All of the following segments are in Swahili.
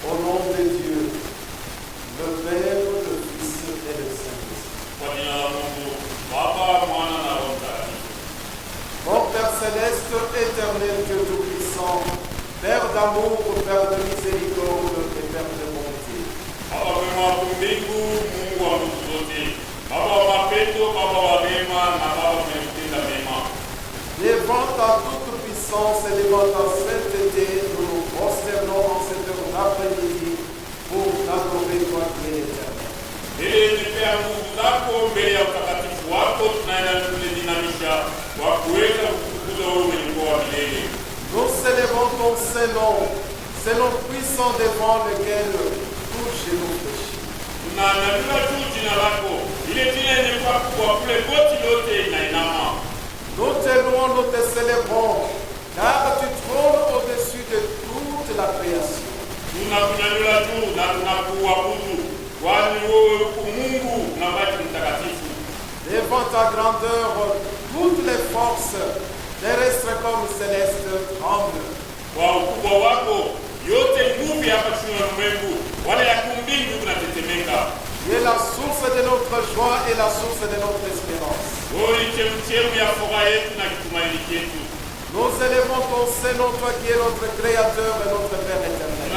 Au nom de Dieu, le Père, le Fils et le Saint-Esprit. Mon Père céleste, éternel Dieu tout-puissant, Père d'amour, Père de miséricorde et Père de bonté. Devant ta toute puissance et devant ta sainteté, nous nous prosternons en cette heure d'après-midi pour t'adorer, toi qui es éternel. Nous célébrons ton Saint-Nom, c'est nom puissant devant lequel touche nos péchés. Nous te louons, nous te célébrons, car tu trônes au-dessus de toute la création. Devant ta grandeur, toutes les forces, terrestres comme célestes, tremblent. Tu es la source de notre joie et la source de notre espérance. Nous élevons ton Saint-Nom, toi qui es notre Créateur et notre Père éternel.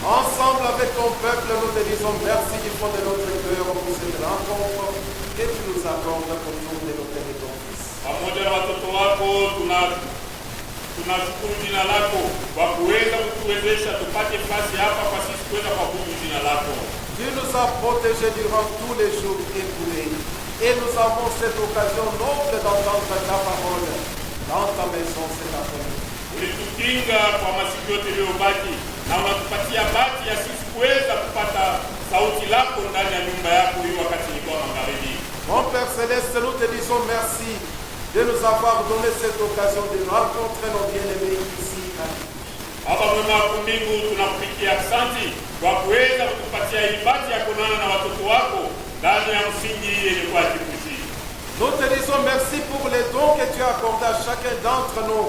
Ensemble avec ton peuple, nous te disons merci du fond de notre cœur pour cette rencontre que tu nous accordes autour de nos pères et ton Fils. Tunashukuru jina lako kwa kuweza kutuwezesha tupate nafasi hapa kwa sisi kuweza kuabudu jina lako. Tu nous as protégés durant tous les jours écoulés et nous avons cette occasion noble d'entendre ta parole dans ta maison cet après-midi. Ulitukinga kwa masiku yote iliyobaki na unatupatia bahati ya sisi kuweza kupata sauti lako ndani ya nyumba yako hii wakati ni kwa magharibi. Mon Père Céleste, nous te disons merci de nous avoir donné cette occasion de rencontrer nos bien-aimés ici à Kibushi. Baba mwema wa mbingu, tunakupigia asante kwa kuweza kutupatia ibada ya kuonana na watoto wako ndani ya msingi yenye kwa Kibushi. Nous te disons merci pour les dons que tu as accordés à chacun d'entre nous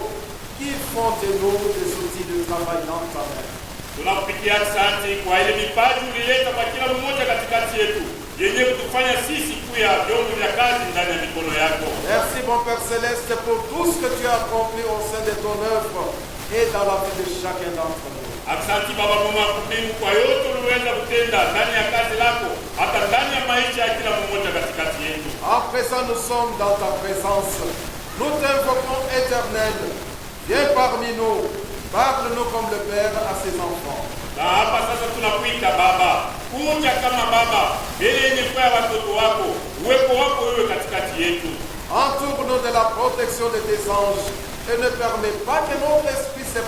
qui font de nous des outils de travail dans ta main. Tunakupigia asante kwa ile mipaji ulileta kwa kila mmoja katikati yetu yenye kutufanya sisi kuwa vyombo vya kazi ndani ya mikono yako. Merci mon Père Céleste pour tout ce que tu as accompli au sein de ton œuvre et dans la vie de chacun d'entre nous. Asante Baba mwema wa mbingu kwa yote uliweza kutenda ndani ya kazi lako hata ndani ya maisha ya kila mmoja katikati yetu. À présent nous sommes dans ta présence. Nous t'invoquons éternel. Viens parmi nous. Parle-nous comme le Père à ses enfants. Na hapa sasa tunakuita Baba, kuja kama Baba, mbele yenye kwa watoto wako, uwepo wako wewe katikati yetu. Entoure-nous de la protection de tes anges et ne permets pas que notre esprit se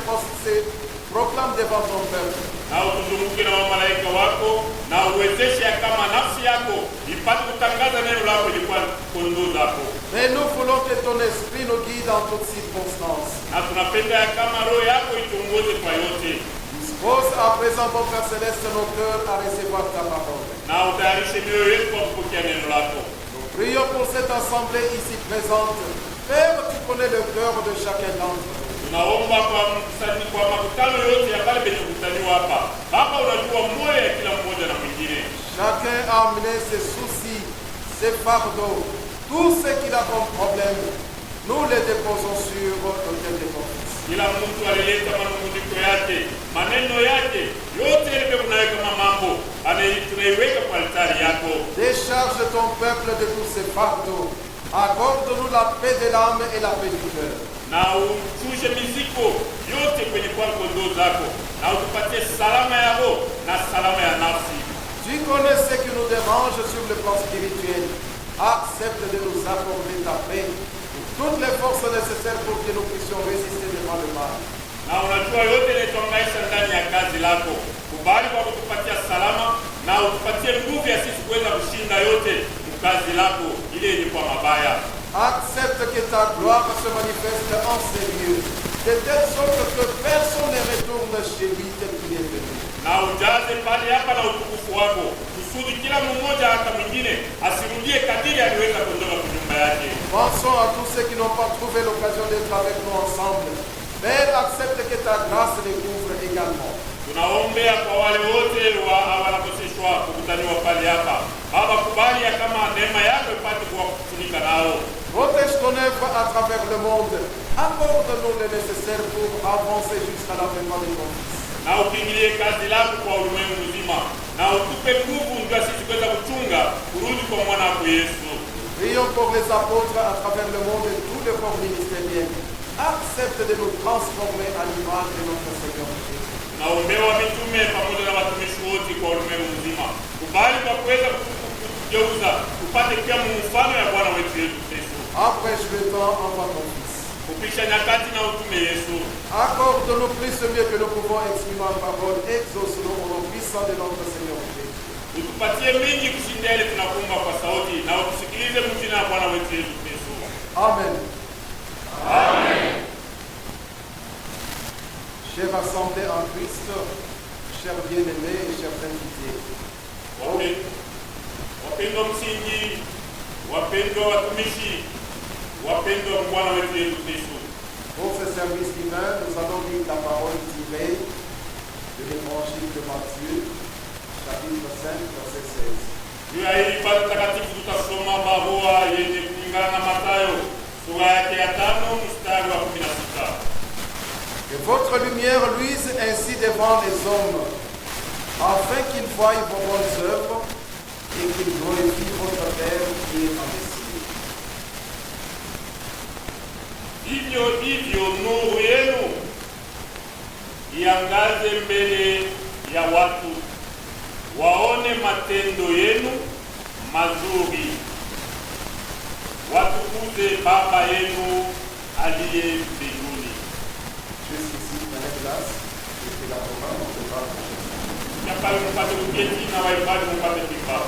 proclame devant ton peuple. Na utuzunguke na malaika wako na uwezeshe kama nafsi yako ipate kutangaza neno lako likuwa kondoo zako. Mais nous voulons que ton esprit nous guide en toutes circonstances. Na tunapenda kama roho yako ituongoze kwa yote. Dispose à présent, mon Père Céleste, nos cœurs à recevoir ta parole. Na utayarishe mioyo yetu kwa kupokea neno lako. Nous prions pour cette assemblée ici présente. Père, tu connais le cœur de chacun d'entre nous. Tunaomba kwa makutano yote ya pale penye kukutaniwa hapa. Baba, unajua moyo ya kila mmoja na mwingine. Chacun a amené ses soucis, ses fardeaux, tout ce qu'il a comme problème. Nous les déposons sur l'autel de ton Fils. Kila mtu alileta manung'uniko yake, maneno yake, yote ile kunaweka kama mambo, tunaiweka kwa altari yako. Décharge ton peuple de tous ses fardeaux. Accorde-nous la paix de l'âme et la paix du cœur. Na ushushe mizigo yote kwenye kwa kondoo zako, na utupatie salama ya roho na salama ya nafsi. Tu connais ce qui nous dérange sur le plan spirituel. Accepte de nous accorder ta paix et toutes les forces nécessaires pour que nous puissions résister devant le mal. Na unajua yote inayotuangaisha ndani ya kazi lako. Kubali kwa kutupatia salama na utupatie nguvu ya sisi kuweza kushinda yote kazi lako ile yenye kwa mabaya. Accepte que ta gloire se manifeste en ces lieux, de telle sorte que personne ne retourne chez lui tel qu'il est venu. Na ujaze pale hapa na utukufu wako, kusudi kila mmoja hata mwingine asirudie kadiri aliweza kuondoka kwa nyumba yake. Pensons à tous ceux qui n'ont pas trouvé l'occasion d'être avec nous ensemble. Père, accepte que ta grâce les couvre également. Tunaombea kwa wale wote wanakoseshwa kukutaniwa pale hapa. Baba, kubali ya kama neema yako ipate kuwafunika nao. Protège ton œuvre à travers le monde. Accorde-nous le nécessaire pour avancer jusqu'à l'avènement de ton Fils. Na ukiingilie kazi lako kwa ulimwengu mzima, na utupe nguvu ndio sisi kuweza kuchunga kurudi kwa mwana wako Yesu. Prions pour les apôtres à travers le monde et tous les corps ministériels. Accepte de nous transformer à l'image de notre Seigneur Jésus. Naombewa mitume pamoja na watumishi wote kwa ulimwengu mzima, kubali kwa kuweza kugeuza tupate pia mfano ya Bwana wetu Yesu Kristo. Après le temps en ton Fils. Kupisha nyakati na utume Yesu. Accorde-nous plus mieux que nous pouvons exprimer en parole. Exauce-nous au nom puissant de notre Seigneur Jésus. Utupatie mingi kushinda ile tunakuomba kwa sauti, na utusikilize mjina ya Bwana wetu Yesu Kristo. Amen. Amen. Chers assemblés en Christ, chers bien-aimés et chers invités. Wapendwa msingi, wapendwa watumishi, wapendwa Bwana wetu Yesu Kristo. Pour ce service divin, nous allons lire la parole tirée de l'évangile de Matthieu, chapitre 5, verset 16. Juu ya hili pale takatifu tutasoma barua yenye kulingana na Mathayo sura yake ya 5 mstari wa 16. Que votre lumière luise ainsi devant les hommes, afin qu'ils voient vos bonnes œuvres et qu'ils glorifient votre Père qui est dans les cieux. Hivyo hivyo nuru yenu iangaze mbele ya watu, waone matendo yenu mazuri, watukuze Baba yenu aliye mbinguni. Jusqu'ici, prenez place, et que la parole ne se parle. Yakali mpate kuketi na waimbaji mpate kibao.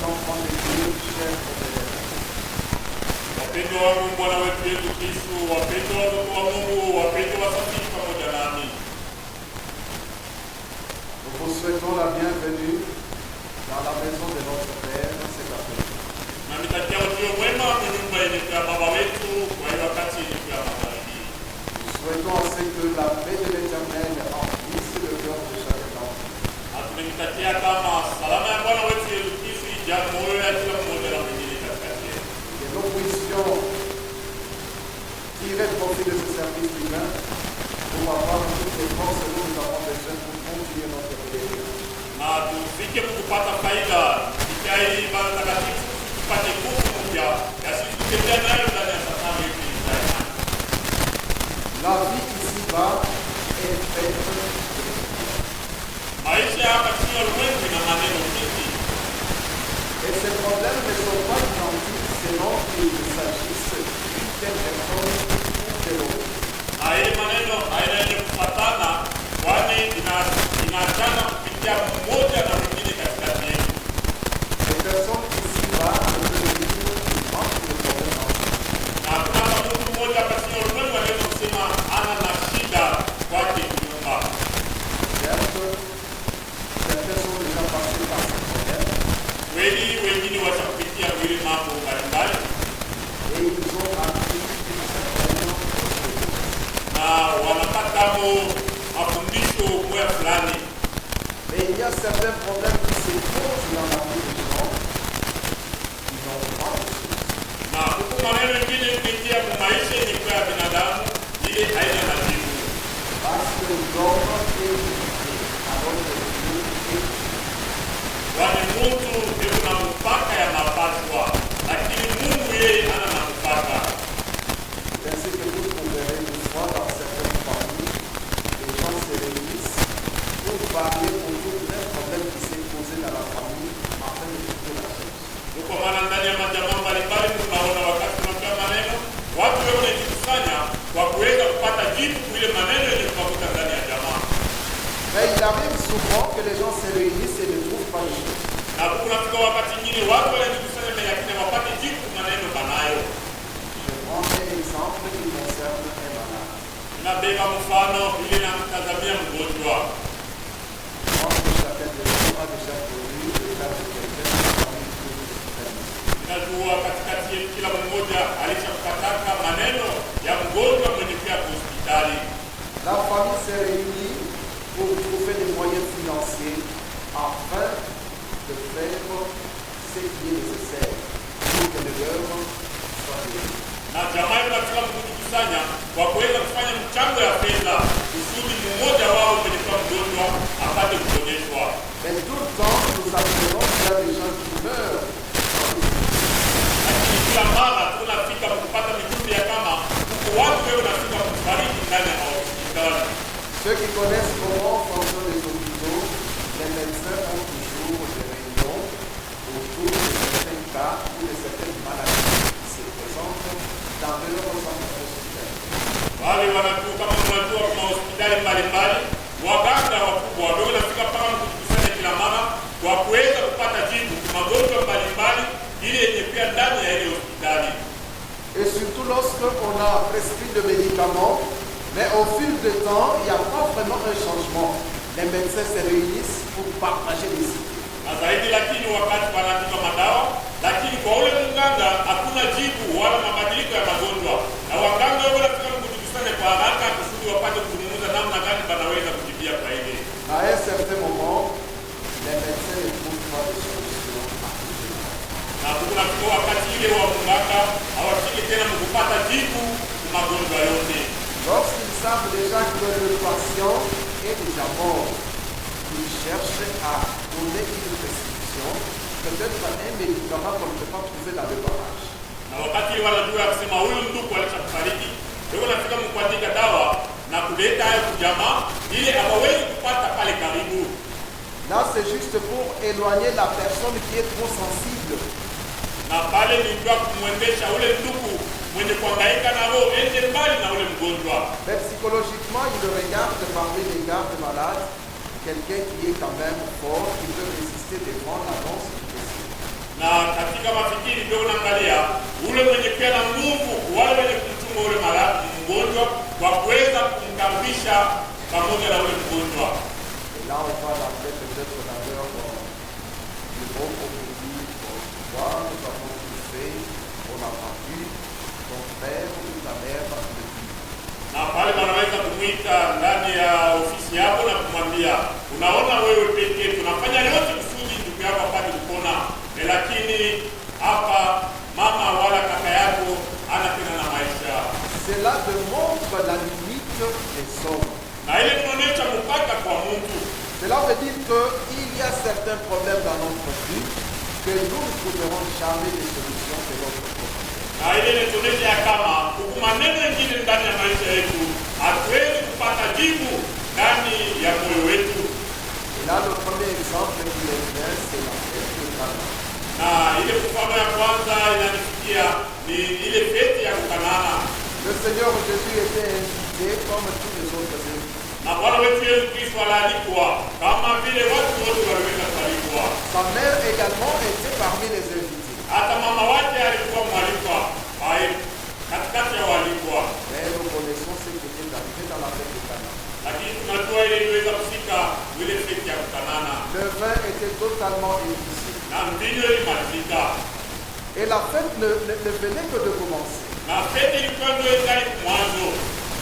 enfants de Dieu, chers frères. Wapendwa wangu Bwana wetu Yesu Kristo, wapendwa watoto wa Mungu, wapendwa wasafiri pamoja nami, Nous vous souhaitons la bienvenue dans la maison de notre Père cet après-midi. na nitakia ujio mwema kwa nyumba yenye ya Baba wetu kwa hiyo wakati yenye ya magharibi. Nous souhaitons à ce que la paix de l'Éternel emplisse le cœur de chacun d'entre nous. Na tunamtakia kama salama ya Bwana wetu Yesu Kristo ijaa moyo ya kila mmoja na mwingine katikati yetu. Que nous puissions tirer profit de ce service divin pour avoir toutes les forces dont nous avons besoin pour continuer notre pèlerinage. Na tufike kupata faida kupitia hii ibada takatifu, tupate nguvu mpya ya sisi kutembea nayo ndani ya safari yetu ya imani. La vie ici-bas est faite de Maisha hapa chini ya ulimwengu ina maneno mengi, et ces problèmes ne sont pas identiques selon qu'il s'agisse d'une telle personne ou de l'autre. na hii maneno haina yenye kufatana, kwani inaachana kupitia mmoja na mwingine katikati yetu. Les personnes ici-bas ne peuvent vivre une manque de problèmes en vie. Na kama mtu mmoja hapa chini ya ulimwengu anaweza kusema ana na shida kwake nyumba. Certes, certaines sont déjà passées par ces problèmes Kweli wengine washakupitia mwili mambo mbalimbali et ils ont appris une certaine chose. na wanapatamo mafundisho kwa fulani, Mais il y a certains problèmes qui se posent dans la vie des gens qui n'ont pas de source. na huku maneno mengine kupitia mu maisha yenye kwa ya binadamu ile haina majibu, Parce que l'homme est limité alors que Dieu est. kwani mtu ndio na mpaka ya mapashwa, lakini Mungu yeye ana na mpaka. C'est ainsi que vous trouverez une fois dans certaines familles, les gens se réunissent pour parler autour d'un problème qui s'est posé dans la famille afin de trouver la source. Kwa maana ndani ya majamaa mbalimbali tunaona wakati tunapewa maneno, watu wengi wanajikusanya kwa kuweza kupata jibu kwa ile maneno yenye kupakuta ndani ya jamaa. Mais il arrive souvent que les gens se réunissent et ne trouvent pas de source. Na kunafika wakati nyingine watu wanajikusanya lakini hawapati jibu kwa maneno banayo. Je prends un exemple qui concerne un malade. Nabeba mfano ile namtazamia mgonjwa. Je pense que chacun de nous a déjà connu le cas de quelqu'un qui a eu une hospitalisation. Najua katikati yetu kila mmoja alishapataka maneno ya mgonjwa mwenye kuja hospitali. La famille s'est réunie pour trouver des moyens financiers afin de faire ce qui est nécessaire pour que l'œuvre soit réalisée. Na jamaa ile katika kujikusanya kwa kuweza kufanya mchango ya fedha kusudi mmoja wao mwenye kuwa mgonjwa apate kuponyeshwa. Mais tout le temps, nous apprenons qu'il y a des gens qui meurent. Lakini kila mara tunafika kupata mijumbe ya kama huko watu wewe unafika kufariki ndani ya hospitali. Ceux qui connaissent comment fonctionnent les hôpitaux, les médecins ont toujours des réunions autour de certains cas ou de certaines maladies qui se présentent dans de leur centre hospitalier. Wale wanajua kama unajua kuna hospitali mbalimbali, waganga wakubwa ndio wanafika pale kujikusanya kila mara kwa kuweza kupata jibu kwa magonjwa mbalimbali ili yenye pia ndani ya ile hospitali. Et surtout lorsqu'on a prescrit de médicaments, mais au fil du temps, il n'y a pas vraiment un changement. Les médecins se réunissent pour partager les idées. Na zaidi lakini wakati wanaandika madawa, lakini kwa ule mganga hakuna jibu wala mabadiliko ya magonjwa. Na waganga wao wanafika kujikusanya kwa haraka kusudi wapate kuzungumza namna gani wanaweza kujibia kwa ile. À un certain moment, les médecins ne trouvent pas de solution à tout cela. Na kuna wakati ile wa mganga hawafiki tena kupata jibu kwa magonjwa yote. Lorsqu'ils savent déjà que le patient est déjà mort, ils cherchent à donner une prescription, peut-être un médicament qu'on ne peut pas trouver dans le barrage. Na wakati wanajua kusema huyu ndugu alishafariki, ndio wanafika mkuandika dawa na kuleta hayo kujamaa ili hawawezi kupata pale karibu. Là, c'est juste pour éloigner la personne qui est trop sensible. Na pale ni kwa kumwendesha ule ndugu mwenye kuhangaika na roho ende mbali na ule mgonjwa. Mais psychologiquement, il regarde parmi les gardes malades quelqu'un qui est quand même fort, qui peut résister devant l'annonce du décès. Na katika mafikiri ndio unaangalia ule mwenye pia na nguvu, wale wenye kumchunga ule mgonjwa kwa kuweza kumkaribisha pamoja na ule mgonjwa. Là, on va l'appeler peut-être d'ailleurs le bon aujourd'hui pour voir, nous avons tout fait, on a vendu ton frère ou ta mère le dit. Na pale wanaweza kumwita ndani ya ofisi yako na kumwambia, unaona wewe pekee tunafanya yote kusudi ndugu yako apate kupona, lakini hapa mama wala kaka yako ana tena na maisha. Cela démontre la limite des hommes. Na ile tunaonyesha mpaka kwa Mungu. Cela veut dire qu'il y a certains problèmes dans notre vie que nous ne trouverons jamais de solution de notre côté. Na ile inatuonyesha kama kuna maneno mengine ndani ya maisha yetu hatuwezi kupata jibu ndani ya moyo wetu. Et là, le premier exemple qui est bien, c'est la fête de Cana. Na ile mfano ya kwanza inanifikia ni ile fete ya Kanana. Le Seigneur Jésus était invité comme tous les autres invités. Na Bwana wetu Yesu Kristo alikuwa kama vile watu wote waliweza kualikwa. Sa mère également était parmi les invités. Hata mama wake alikuwa mwalikwa katikati ya waalikwa. Mais nous connaissons ce qui était arrivé dans la fête de Cana. Lakini tunajua ile iliweza kufika ile fete ya Kanana. Le vin était totalement épuisé. Na mvinyo ilimalizika. Et la fête ne venait que de commencer. Na fete ilikuwa ndio ingali mwanzo.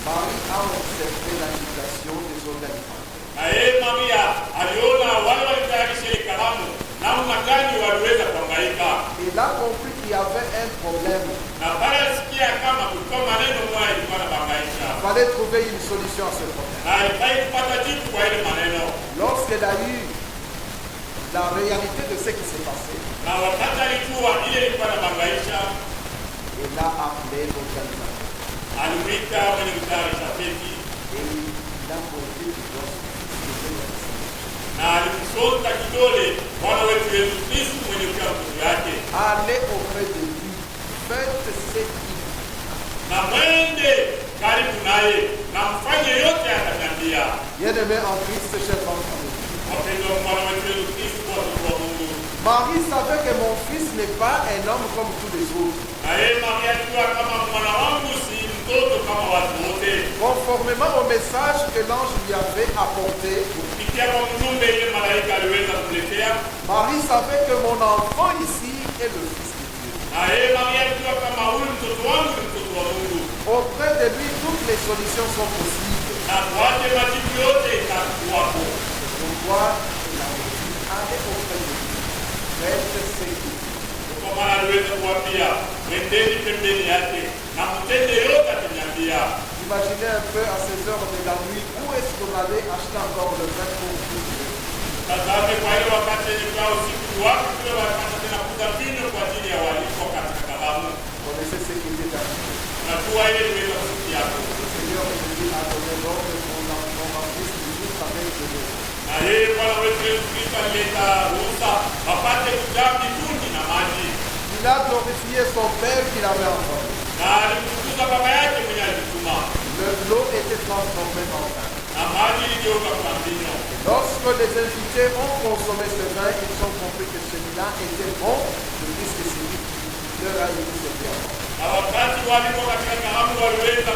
Marie a observé l'invitation des organisateurs. Na yeye Maria aliona wale walitayarisha ile karamu namna gani waliweza kuhangaika. Il a compris qu'il y avait un problème. Na pale sikia kama kulikuwa maneno moja ilikuwa na bangaisha. Il fallait trouver une solution à ce problème. Na ilifai kupata jibu kwa ile maneno. Lorsqu'elle a eu la réalité de ce qui s'est passé, Na wakati alijua ile ilikuwa na bangaisha, il a appelé l'organisateur. alimwita mwenye kutayarisha feti Et il a posé plusieurs questions. na alimsonta kidole Bwana wetu Yesu Kristo mwenye kuwa mtume yake. Allez auprès de lui, faites ce qu'il Na mwende karibu naye na mfanye yote ataniambia. Bien-aimé en Christ, chers enfants. Wapendwa wa Bwana wetu Yesu Kristo, watoto wa Mungu. Marie savait que mon fils n'est pas un homme comme tous les autres. Na yeye Maria alijua kama mwana wangu si mtoto kama watu wote. Conformément au message que l'ange lui avait apporté, Kupitia kwa mjumbe ile malaika aliweza kumletea. Marie savait que mon enfant ici est le Fils de Dieu. Na yeye Maria alijua kama huyu mtoto wangu ni mtoto wa Mungu. Auprès de lui, toutes les solutions sont possibles. Na kwake majibu yote itakuwapo. C'est pourquoi il a dit, allez auprès de lui, faites ce qu'il dit. Kwa maana aliweza kuambia, mwendeni pembeni yake na mtende yote ataniambia. Imaginez un peu à ces heures de la nuit, où est-ce qu'on allait acheter encore le vin pour vous? Tazame kwa ile wakati yenye kwa usiku wake kule wakati tena kuza vinyo kwa ajili ya waliko katika karamu. Connaissez ce qui était arrivé. Najua ile iliweza kusikia hapo. Le Seigneur Jésus a donné l'ordre pour mon fils de Dieu avec de l'eau. Na yeye Bwana wetu Yesu Kristo alileta ruhusa wapate kujaa mitungi na maji. Il a glorifié son Père qu'il avait envoyé. Na alimtukuza baba yake mwenye alituma. L'eau était transformée en vin. Na maji iligeuka kuwa mvinyo. Lorsque les invités ont consommé ce vin, ils ont compris que celui-là était bon, puisque celui qui leur a été servi avant. Na wakati walikuwa katika karamu waliweza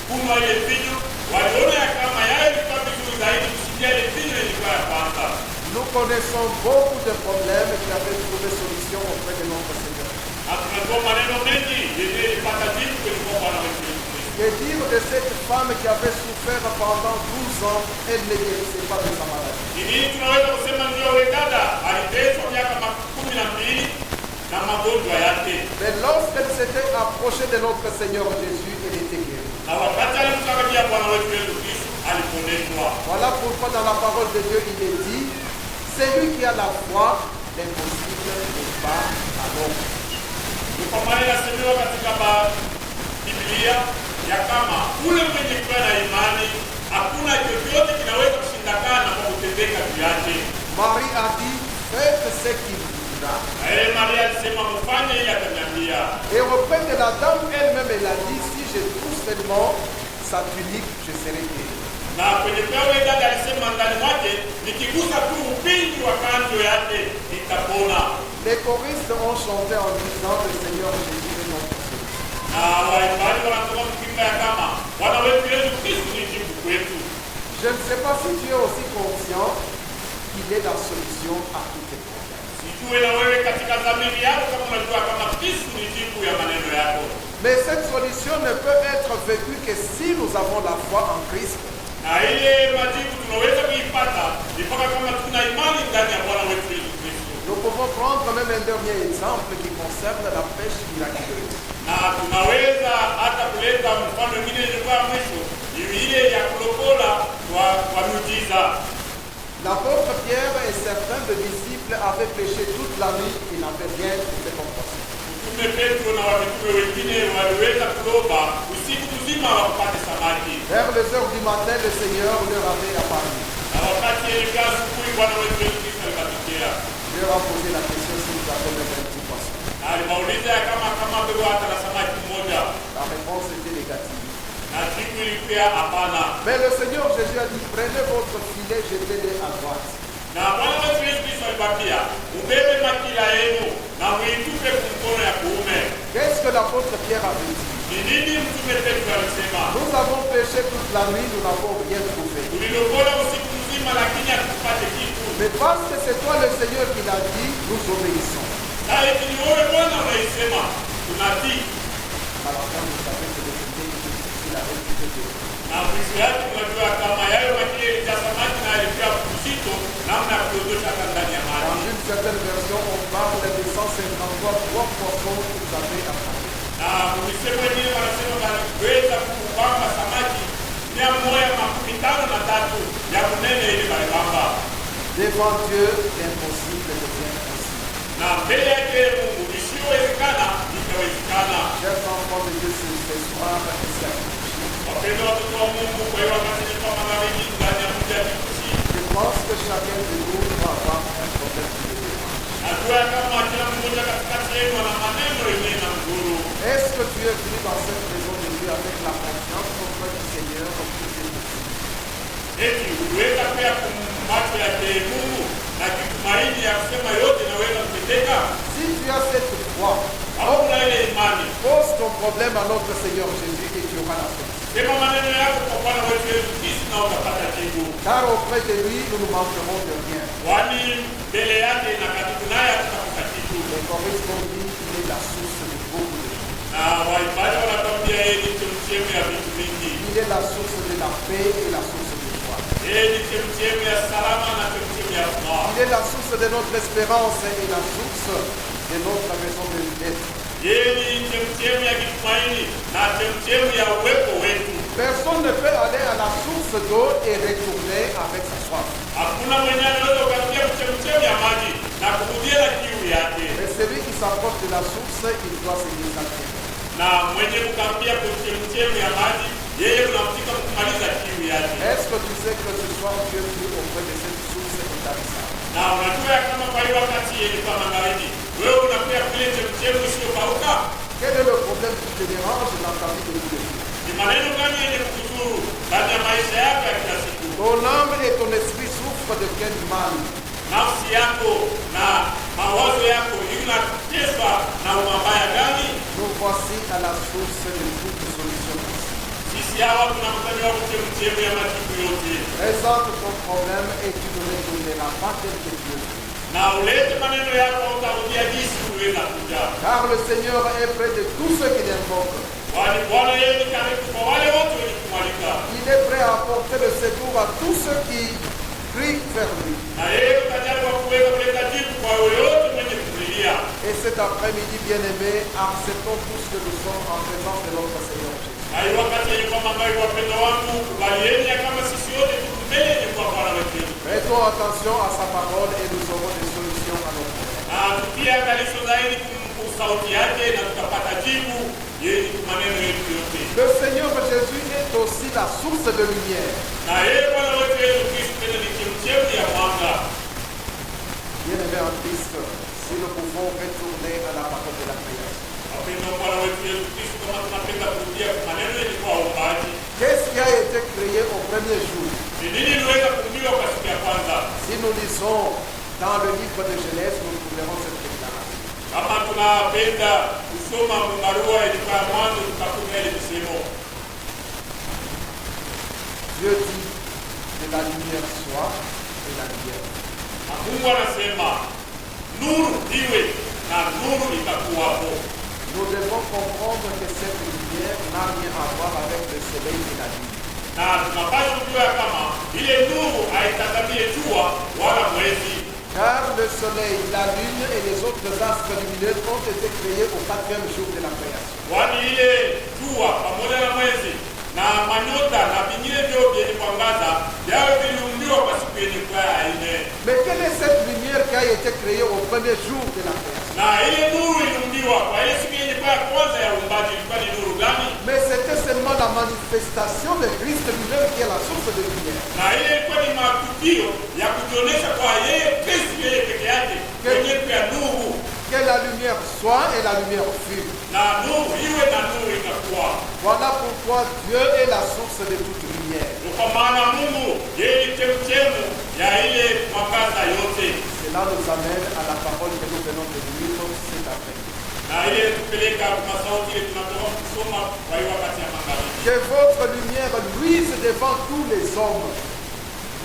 kunywa ile mvinyo, waliona ya kama yale ilikuwa vizuri zaidi kusikia ile mvinyo ilikuwa ya kwanza. Nous connaissons beaucoup de problèmes qui avaient trouvé solution auprès de notre Seigneur. Na tunajua maneno mengi yenye ilipata jibu kulikuwa Bwana wetu Yesu Kristo. Que dire de cette femme qui avait souffert pendant 12 ans, elle ne guérissait pas de sa maladie. Ni nini tunaweza kusema ndio yule dada aliteswa miaka 12 na magonjwa yake. Mais lorsqu'elle s'était approchée de notre Seigneur Jésus, elle était guérie. Na wakati alimkaribia Bwana wetu Yesu Kristo aliponeshwa. Voilà pourquoi dans la parole de Dieu, il est dit, celui qui a la foi, l'impossible n'est pas à l'homme. Ni kwa maana inasemewa katika Biblia ya kama ule mwenye kuwa na imani hakuna chochote kinaweza kushindikana kwa kutendeka juu yake. Marie a dit, faites ce qu'il voudra. Na yeye Maria alisema mfanye ile ataniambia. Et auprès de la dame elle-même, elle a dit, si je touche seulement sa tunique, je serai guéri. Na kwenye pale dada alisema ndani mwake nikigusa tu upindi wa kanzo yake nitapona. Les choristes ont chanté en disant le Seigneur Jésus est notre solution. Na waimbaji wanatoka mkimba ya kama Bwana wetu Yesu Kristo ni jibu kwetu. Je ne sais pas si tu es aussi conscient qu'il est la solution à tous tes problèmes. Sijue na wewe katika dhamiri yako kama unajua kama Kristo ni jibu ya maneno yako. Mais cette solution ne peut être vécue que si nous avons la foi en Christ. Na ile majibu tunaweza kuipata mpaka kama tuna imani ndani ya Bwana wetu Yesu Kristo. Nous pouvons prendre même un dernier exemple qui concerne la pêche miraculeuse. Na tunaweza hata kuleta mfano mwingine kwa mwisho ile ya kulokola kwa miujiza. L'apôtre Pierre et certains des disciples avaient pêché toute la nuit et n'avaient rien été compensé. Mtume Petro na wamitume wengine waliweza kuloba usiku mzima wakapata samaki. Vers les heures du matin, le Seigneur leur avait apparu. Na wakati ilikuwa asubuhi Bwana wetu Yesu Kristo alikatokea. Il leur a posé la question si vous avez le même petit poisson. Na alimauliza kama bado hata na samaki mmoja. La réponse était négative. Na jibu ilikuwa hapana. Mais le Seigneur Jésus a dit, prenez votre filet, jetez-les à droite. Na Bwana wetu Yesu Kristo aliwaambia, ubebe makila yenu na muitupe mkono ya kuume. Qu'est-ce que l'apôtre Pierre avait dit? Ni nini mtume Petro alisema? Nous avons pêché toute la nuit, nous n'avons rien trouvé. Tulilokola usiku mzima lakini hatukupata kitu. Mais parce que c'est toi le Seigneur qui l'a dit, nous obéissons. Na lakini wewe Bwana unaisema, tunatii. À la fin, vous savez que le filet était difficile à récupérer. Na mwisho yake tunajua kama yayo makile ya samaki na ilikuwa mzito namna ya kuondosha ndani ya Dans maji. une certaine version, on parle de 153 poissons qu'ils avaient attrapés. Na mwisemo wengine wanasema waliweza kupamba samaki 153 ya munene ile balibamba. Devant Dieu, l'impossible devient possible. Na mbele yake Mungu isiyowezekana ikawezekana. Chers enfants de Dieu, ce soir, ici à Kibushi, Wapendwa watoto wa Mungu, kwa hiyo wakati ni kwa magharibi ndani ya mji wa Kibushi, je pense que chacun de nous doit avoir un problème qui le dérange. najua kama kila mmoja katikati yenu ana maneno yenyewe na mguru. Est-ce que tu es venu dans cette maison de Dieu avec la confiance auprès du Seigneur comme tout est possible? Eti uliweza pia macho yake Mungu na kitumaini ya kusema yote inaweza kutendeka. Si tu as cette foi, Au na ile imani, pose ton problème à notre Seigneur Jésus et tu auras la solution. sema maneno yako kwa Bwana wetu Yesu Kristo na utapata jibu. Car auprès de lui, nous ne manquerons de rien. Kwani mbele yake na karibu naye hatutakosa kitu. Les choristes ont dit qu'il est la source de beaucoup de choses. Na waimbaji wanatuambia yeye ni chemchemi ya vitu vingi. Il est la source de la paix et la source de joie. Yeye ni chemchemi ya salama na chemchemi ya furaha. Il est la source de notre espérance et la source de notre raison d'être. Yeye ni chemchemi ya kitumaini na chemchemi ya uwepo wetu. Personne ne peut aller à la source d'eau et retourner avec sa soif. Hakuna mwenye anaweza kukaribia chemchemi ya maji na kurudia na kiu yake. Mais celui qui s'approche de la source, il doit se désactiver. Na mwenye kukaribia chemchemi ya maji, yeye unamfika kumaliza kiu yake. Est-ce que tu sais que ce soir tu es venu auprès de cette source établissante? Na unajua kama kwa hiyo wakati yeye kwa magharibi, wewe unakuwa kule chemchemi isiyokauka. Quel est le problème qui te dérange dans ta vie de tous les jours? Ni maneno gani yenye kukudhuru ndani ya maisha yako ya kila siku? Ton âme et ton esprit souffrent de quel mal? Nafsi yako na mawazo yako inateswa na mabaya gani? Nous voici à la source de toute solution possible. Sisi hawa tunamtania chemchemi ya majibu yote. Présente ton problème et tu ne le donneras pas tel que Dieu veut. Na ulete maneno yako utarudia jinsi uliweza kuja. Car le Seigneur est près de tous ceux qui l'invoquent. Kwani Bwana yeye ni karibu kwa wale wote wenye kumwalika. Il est prêt à apporter le secours à tous ceux qui crient vers lui. Na yeye utajaliwa kuweza kuleta jibu kwa yoyote mwenye kumlilia. Et cet après-midi, bien-aimés, acceptons tous que nous sommes en présence de notre Seigneur Jésus. Na hii wakati yenye kwamba ambayo wapendwa wangu, kubalieni ya kama sisi wote tuko mbele kwa Bwana wetu. Prêtons attention à sa parole et nous aurons des solutions à nos problèmes. Na tukia angalisho zaidi sauti yake na tutapata jibu yenye maneno yetu yote. Le Seigneur Jésus est aussi la source de lumière. Na yeye Bwana wetu Yesu Kristo tena ni chemchemi ya mwanga. Bien-aimés en Christ, si nous pouvons retourner à la parole de la création. Wapendwa Bwana wetu Yesu Kristo, kama tunapenda kurudia maneno yetu kwa uumbaji. Qu'est-ce qui a été créé au premier jour? Ni nini iliweza kuumbiwa kwa siku ya kwanza? Si nous lisons dans le livre de Genèse, nous trouverons cette déclaration. Kama tunapenda kusoma barua ilikuwa mwanzo tutakuta ile msemo. Dieu dit que la lumière soit et la lumière. Mungu anasema nuru iwe na nuru itakuwapo. Nous devons comprendre que cette lumière n'a rien à voir avec le soleil et la lune. Na tunapaswa kujua kama ile nuru haitazamie jua wala mwezi. Car le soleil, la lune et les autres astres lumineux ont été créés au 4e jour de la création. Kwani ile jua pamoja na mwezi na manyota na vingine vyote vyenye kuangaza vyao viliumbiwa kwa siku yenye kuwa ine. Mais quelle est cette lumière qui a été créée au premier jour de la création? Na ile nuru iliumbiwa kwa ile siku yenye kuwa kwanza ya uumbaji ilikuwa ni nuru gani? Mais c'était seulement la manifestation de Christ lui-même qui est la source de lumière. Na ile ilikuwa ni matukio ya kujionyesha kwa yeye Kristo yeye peke yake kwenye kwa nuru. Que la lumière soit et la lumière fut. Na nuru iwe na nuru itakuwa. Voilà pourquoi Dieu est la source de toute lumière. Kwa maana Mungu yeye ni chemchemu ya ile mwangaza yote. Cela nous amène à la parole que nous venons de lire cet après-midi. Na ile tupeleka kwa sauti ile tunatoka kusoma kwa hiyo wakati ya magharibi. Que votre lumière luise devant tous les hommes.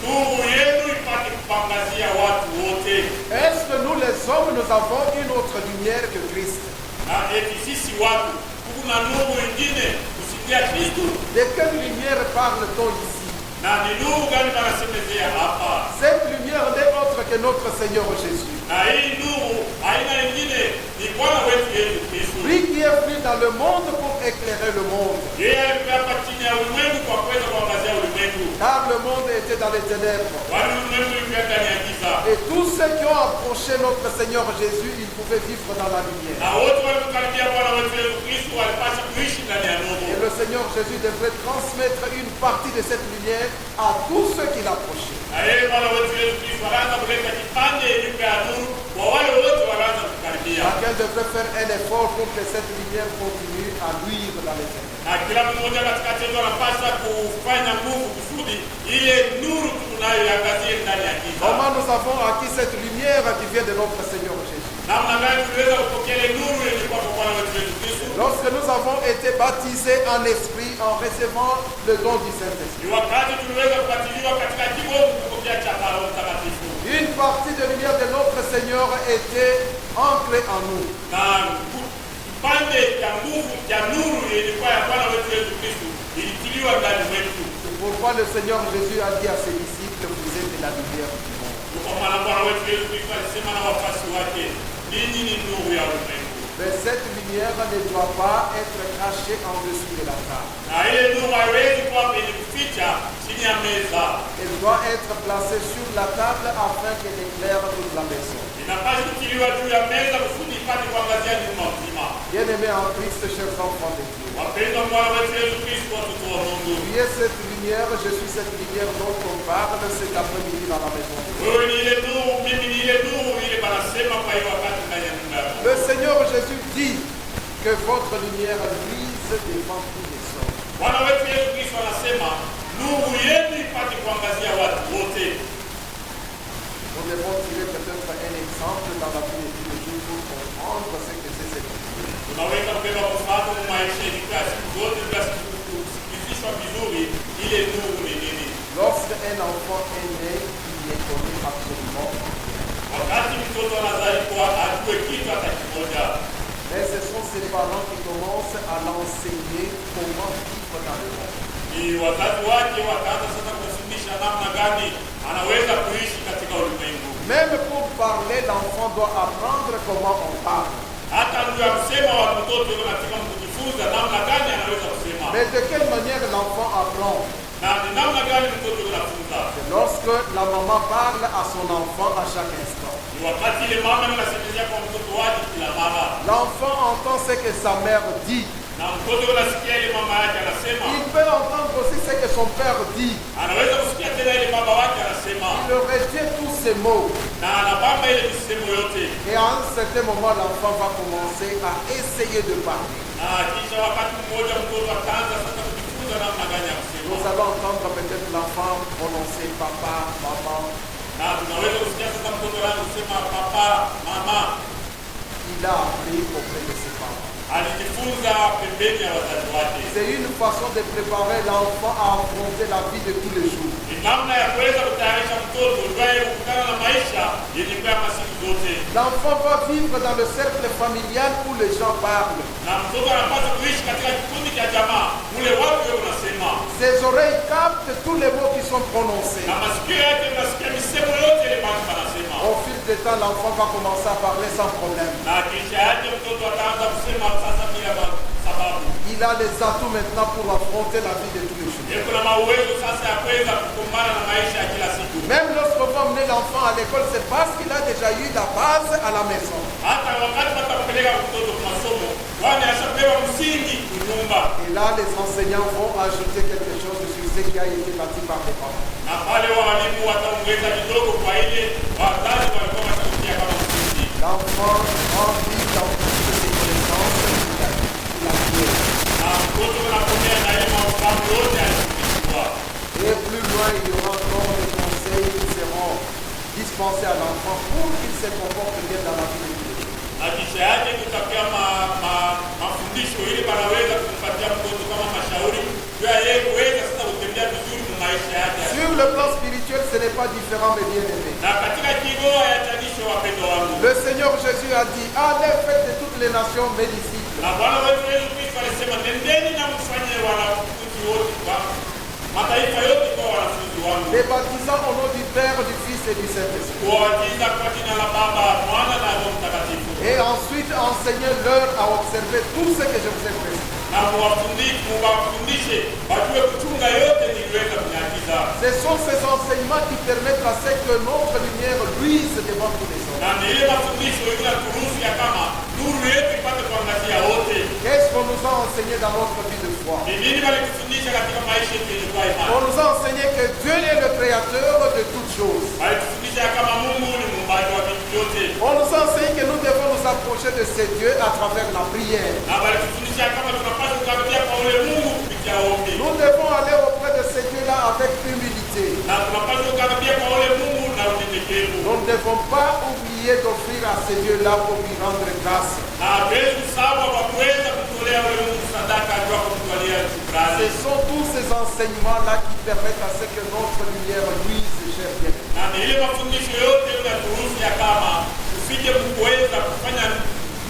Nuru yenu ipate kupangazia watu wote. Est-ce que nous les hommes, nous avons une autre lumière que Christ? Na eti sisi watu kuna nuru nyingine kusikia Kristo. De quelle lumière parle-t-on ici? Na ni nuru gani wanasemezea hapa? Cette lumière n'est autre que notre Seigneur Jésus. Na hii nuru haina nyingine ni Bwana wetu Yesu Kristo. Lui qui est venu dans le monde pour éclairer le monde. Yeye alikuwa hapa chini ya ulimwengu kwa kuweza kuangazia ulimwengu. Car le monde était dans les ténèbres. Kwani ulimwengu ulikuwa ndani ya giza. Et tous ceux qui ont approché notre Seigneur Jésus, ils pouvaient vivre dans la lumière. Na wote waliokaribia Bwana wetu Yesu Kristo walipaswa kuishi ndani ya nuru. Et le Seigneur Jésus devrait transmettre une partie de cette lumière à tous ceux qui l'approchaient. Na yeye Bwana wetu Yesu Kristo anaanza kuleta kipande yenye ya nuru kwa wale wote wanaanza kukaribia. Chacun devrait faire un effort pour que cette lumière continue à luire dans les ténèbres. Na kila mmoja katikati yetu anapaswa kufanya nguvu kusudi ile nuru tunayoiangazia ndani ya giza. Comment nous avons acquis cette lumière qui vient de notre Seigneur Jésus? Namna gani tuliweza kupokea ile nuru yenye kwa Bwana wetu Yesu Kristo? Lorsque nous avons été baptisés en esprit en recevant le don du Saint-Esprit. Ni wakati tuliweza kubatizwa katika kibovu kupokea cha Roho Mtakatifu. Une partie de lumière de notre Seigneur était ancrée en nous. Na kipande cha nguvu cha nuru ilikuwa ya Bwana wetu Yesu Kristo ilitiliwa ndani mwetu. C'est pourquoi le Seigneur Jésus a dit à ses disciples, vous êtes de la lumière du monde. Kwa maana Bwana wetu Yesu Kristo alisema na wafuasi wake, ninyi ni nuru ya ulimwengu. Mais cette lumière ne doit pas être cachée en dessous de la table. Na ile nuru haiwezi kuwa penye kuficha chini ya meza. Elle doit être placée sur la table afin qu'elle éclaire toute la maison. Inapaswa kutiliwa juu ya meza kusudi ipate kuangazia nyumba nzima. Bien-aimés en Christ, chers enfants de Dieu. Wapendwa Bwana wetu Yesu Kristo, watoto wa Mungu. Tu es cette lumière, je suis cette lumière dont on parle cet après-midi dans la maison. Wewe ni ile nuru, mimi ni ile nuru ile banasema kwa hiyo wakati ndani ya nyumba yako. Le Seigneur Jésus dit que votre lumière luise devant tous les hommes. Bwana wetu Yesu Kristo anasema nuru yenu ipate kuangazia watu wote. Nous devons tirer peut-être un exemple dans la vie de tous les jours pour comprendre ce que c'est cette lumière. Tunaweza kubeba mfano wa maisha ya kila siku zote basi kusikilizwa vizuri ile nuru ni nini. Lorsque un enfant est né, il ne connaît absolument rien. Wakati mtoto anazaliwa ajue kitu hata kimoja. Mais ce sont ses parents qui commencent à l'enseigner comment vivre dans le monde. Ni wazazi wake wakaanza sasa kumfundisha namna gani anaweza kuishi katika ulimwengu. Même pour parler, l'enfant doit apprendre comment on parle. Hata ndio kusema wa mtoto katika kujifunza namna gani anaweza kusema. Mais de quelle manière l'enfant apprend? Na ni namna gani mtoto anafunza? C'est lorsque la maman parle à son enfant à chaque instant. Ni wakati ile mama anasemezea kwa mtoto wake kila mara. L'enfant entend ce que sa mère dit. Na mtoto anasikia ile mama yake anasema. Il peut entendre aussi ce que son père dit. Anaweza kusikia tena ile baba wake anasema. Il retient tous ces mots. Na anabamba ile misemo yote. Et à un certain moment, l'enfant va commencer à essayer de parler. Na kisha wakati mmoja mtoto ataanza sasa kujifunza namna gani ya kusema. Nous allons entendre peut-être l'enfant prononcer papa, maman. Na tunaweza kusikia sasa mtoto anaanza kusema papa, mama. il a appris auprès de ses parents. alijifunza pembeni ya wazazi wake. C'est une façon de préparer l'enfant à affronter la vie de tous les jours. Ni namna ya kuweza kutayarisha mtoto ambaye kukutana na maisha yenye kama siku zote. L'enfant va vivre dans le cercle familial où les gens parlent. Na mtoto anapaswa kuishi katika kikundi cha jamaa ule watu wao wanasema. Ses oreilles captent tous les mots qui sont prononcés. Na masikio yake yanasikia misemo yote ile watu wanasema. Au fil du temps, l'enfant va commencer à parler sans problème. Na kisha yake mtoto ataanza kusema sasa bila sababu. Il a les atouts maintenant pour affronter la vie de tous les jours. Kuna mauwezo sasa ya kuweza kukumbana na maisha ya kila siku. Même lorsqu'on va emmener l'enfant à l'école, c'est parce qu'il a déjà eu la base à la maison. Hata wakati watampeleka mtoto kwa masomo, wale ashapewa msingi kunyumba. Et là, les enseignants vont ajouter quelque chose sur ce qui a été bâti par les parents. Na pale walimu wataongeza kidogo kwa ile wazazi walikuwa watakutia kama msingi. L'enfant grandit dans toutes ses connaissances, il a acquiert. Na mtoto anapotea na ile mafahamu yote aliyopitiwa. Et plus loin, il y aura encore des conseils qui seront dispensés à l'enfant pour qu'il se comporte bien dans la vie de Dieu. Na kisha yake kutakia mafundisho ili wanaweza kumpatia mtoto kama mashauri juu yeye kuweza sasa kutembea vizuri kwa maisha yake. Sur le plan spirituel, ce n'est pas différent, mes bien-aimés. Na katika kigoa ya tanisho wapendo wangu. Le Seigneur Jésus a dit, allez faites de toutes les nations mes disciples. Na Bwana wetu Yesu Kristo alisema nendeni na mfanye wanafunzi wote kwa mataifa yote kwa wanafunzi wangu. Les baptisant au nom du Père, du Fils et du Saint-Esprit. Kuwabatiza kwa jina la Baba, Mwana na Roho Mtakatifu. Et ensuite enseignez-leur à observer tout ce que je vous ai prescrit. Na muwafundishe wajue kuchunga yote niliweza kuagiza. Ce sont ces enseignements qui permettent à ce que notre lumière luise devant tous les hommes. Na ni ile mafundisho yanaturuhusu ya kama nuru yetu ipate kuangazia wote. Qu'est-ce qu'on nous a enseigné dans notre vie de foi? Ni nini walitufundisha katika maisha yetu ya imani? On nous a enseigné que Dieu est le créateur de toutes choses. Walitufundisha kama Mungu ni muumbaji wa vitu vyote. On nous a enseigné que nous devons nous approcher de ce Dieu à travers la prière. Na walitufundisha kama tunapaswa kukaribia kwa ule Mungu kupitia ombi. Nous devons aller auprès de ce Dieu-là avec humilité. Na tunapaswa kukaribia kwa ule Mungu na unyenyekevu. Nous ne devons pas oublier d'offrir à ce Dieu-là pour lui rendre grâce. Na hatuwezi kusahau kwa kuweza kumtolea ule Mungu sadaka kwa kumtolea shukrani. Ce sont tous ces enseignements-là qui permettent à ce que notre lumière luise, cher bien-aimé. Na ni ile mafundisho yote yanaturuhusu ya kama tusije kuweza kufanya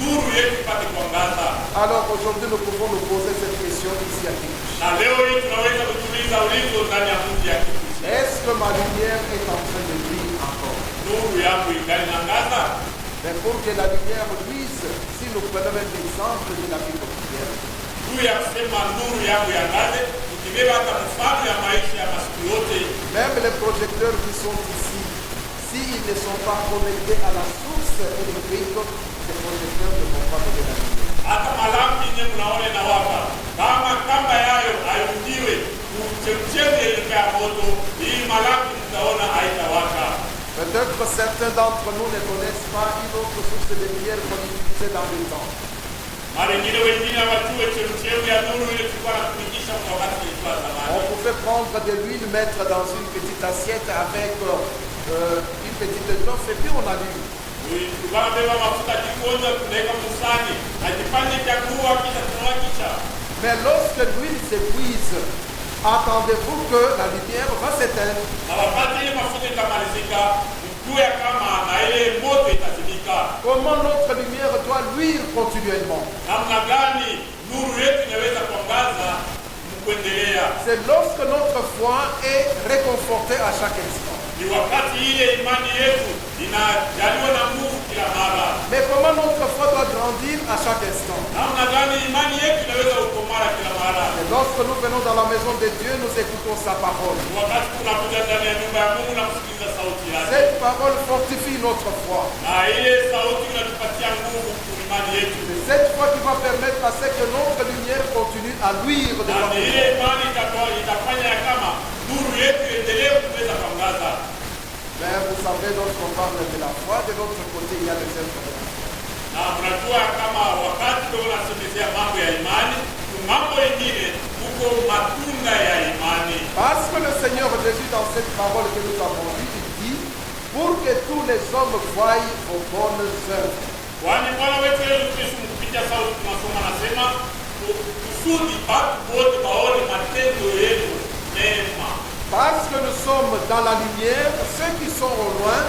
nuru yetu ipate kuangaza. Alors aujourd'hui, nous pouvons nous poser cette question ici à Kibushi. Na leo hii tunaweza kujiuliza ulizo ndani ya mji ya Kibushi. Est-ce que ma lumière est en train de briller encore? Nuru yangu ingali inaangaza? Mais pour que la lumière luise, si nous prenons un exemple de la vie quotidienne, Juu ya kusema nuru yangu iangaze, tukibeba hata mfano ya maisha ya masiku yote. même les projecteurs qui sont ici, s'ils ne sont pas connectés à la source électrique, ces projecteurs ne vont pas donner la lumière. Hata malambi yenye mnaona inawaka, kama kamba yayo haiundiwe kuchemchemi ya moto, hii malambi mtaona haitawaka. Peut-être certains d'entre nous ne connaissent pas une autre source de lumière qu'on utilisait dans le temps. Mara nyingine wengine hawajui chemchemi ya nuru ile tulikuwa tunatumikisha kwa wakati wa On zamani. pouvait prendre de l'huile, mettre dans une petite assiette avec une petite étoffe et puis on allume. Tukabeba mafuta kikonja tunaweka msani, na kipande cha kuwa kisha tunawakisha. Mais lorsque l'huile s'épuise, attendez-vous que la lumière va s'éteindre. Na wakati ile mafuta itamalizika, mjue kama na ile moto itazimika. Comment notre lumière doit luire continuellement? Namna gani nuru yetu inaweza kuangaza kuendelea? C'est lorsque notre foi est réconfortée à chaque instant. Ni wakati ile imani yetu inajaliwa na nguvu kila mara. Mais comment notre foi doit grandir à chaque instant? Namna gani imani yetu inaweza kukomara kila mara? Et lorsque nous venons dans la maison de Dieu, nous écoutons sa parole. Ni wakati tunakuja ndani ya nyumba ya Mungu na kusikiliza sauti yake. Cette parole fortifie notre foi. Na ile sauti inatupatia nguvu kwa imani yetu. C'est cette foi qui va permettre à ce que notre lumière continue à luire Na devant ni nous. ile imani itafanya ya kama nuru yetu iendelee kuweza kuangaza. Mais vous savez, lorsqu'on parle de la foi, de l'autre côté, il y a les œuvres. Na mnajua kama wakati tunasemezea mambo ya imani, mambo mengine huko matunda ya imani. Parce que le Seigneur Jésus, dans cette parole que nous avons lue, il dit, pour que tous les hommes voient vos bonnes œuvres. Kwani Bwana wetu Yesu Kristo kupitia sauti tunasoma nasema kusudi watu wote waone matendo yenu mema. Parce que nous sommes dans la lumière, ceux qui sont au loin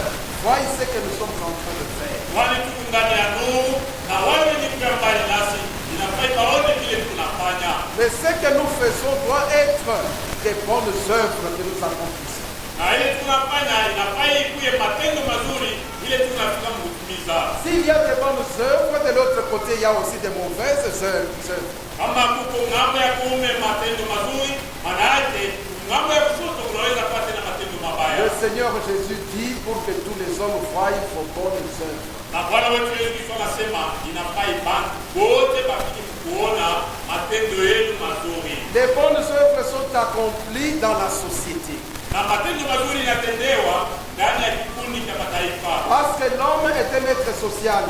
voient ce que nous sommes en train de faire. Kwani tuko ndani ya nuru na wale wenye kuwa mbali nasi inafai waone kile tunafanya. Mais ce que nous faisons doit être des bonnes œuvres que nous accomplissons. Na ile tunafanya inafai kuwe matendo mazuri ile tunafika kutimiza. S'il y a des bonnes œuvres, de l'autre côté il y a aussi des mauvaises œuvres. Kama kuko ngambo ya kuume matendo mazuri, maana yake ngambo ya kushoto unaweza kupata na matendo mabaya. Le Seigneur Jésus dit pour que tous les hommes voient vos bonnes œuvres. Na Bwana wetu Yesu Kristo anasema inafai bantu wote bafike kuona matendo yenu mazuri. Les bonnes œuvres sont accomplies dans la société. Na matendo mazuri yanatendewa ndani ya kikundi cha mataifa. Parce que l'homme est un être social.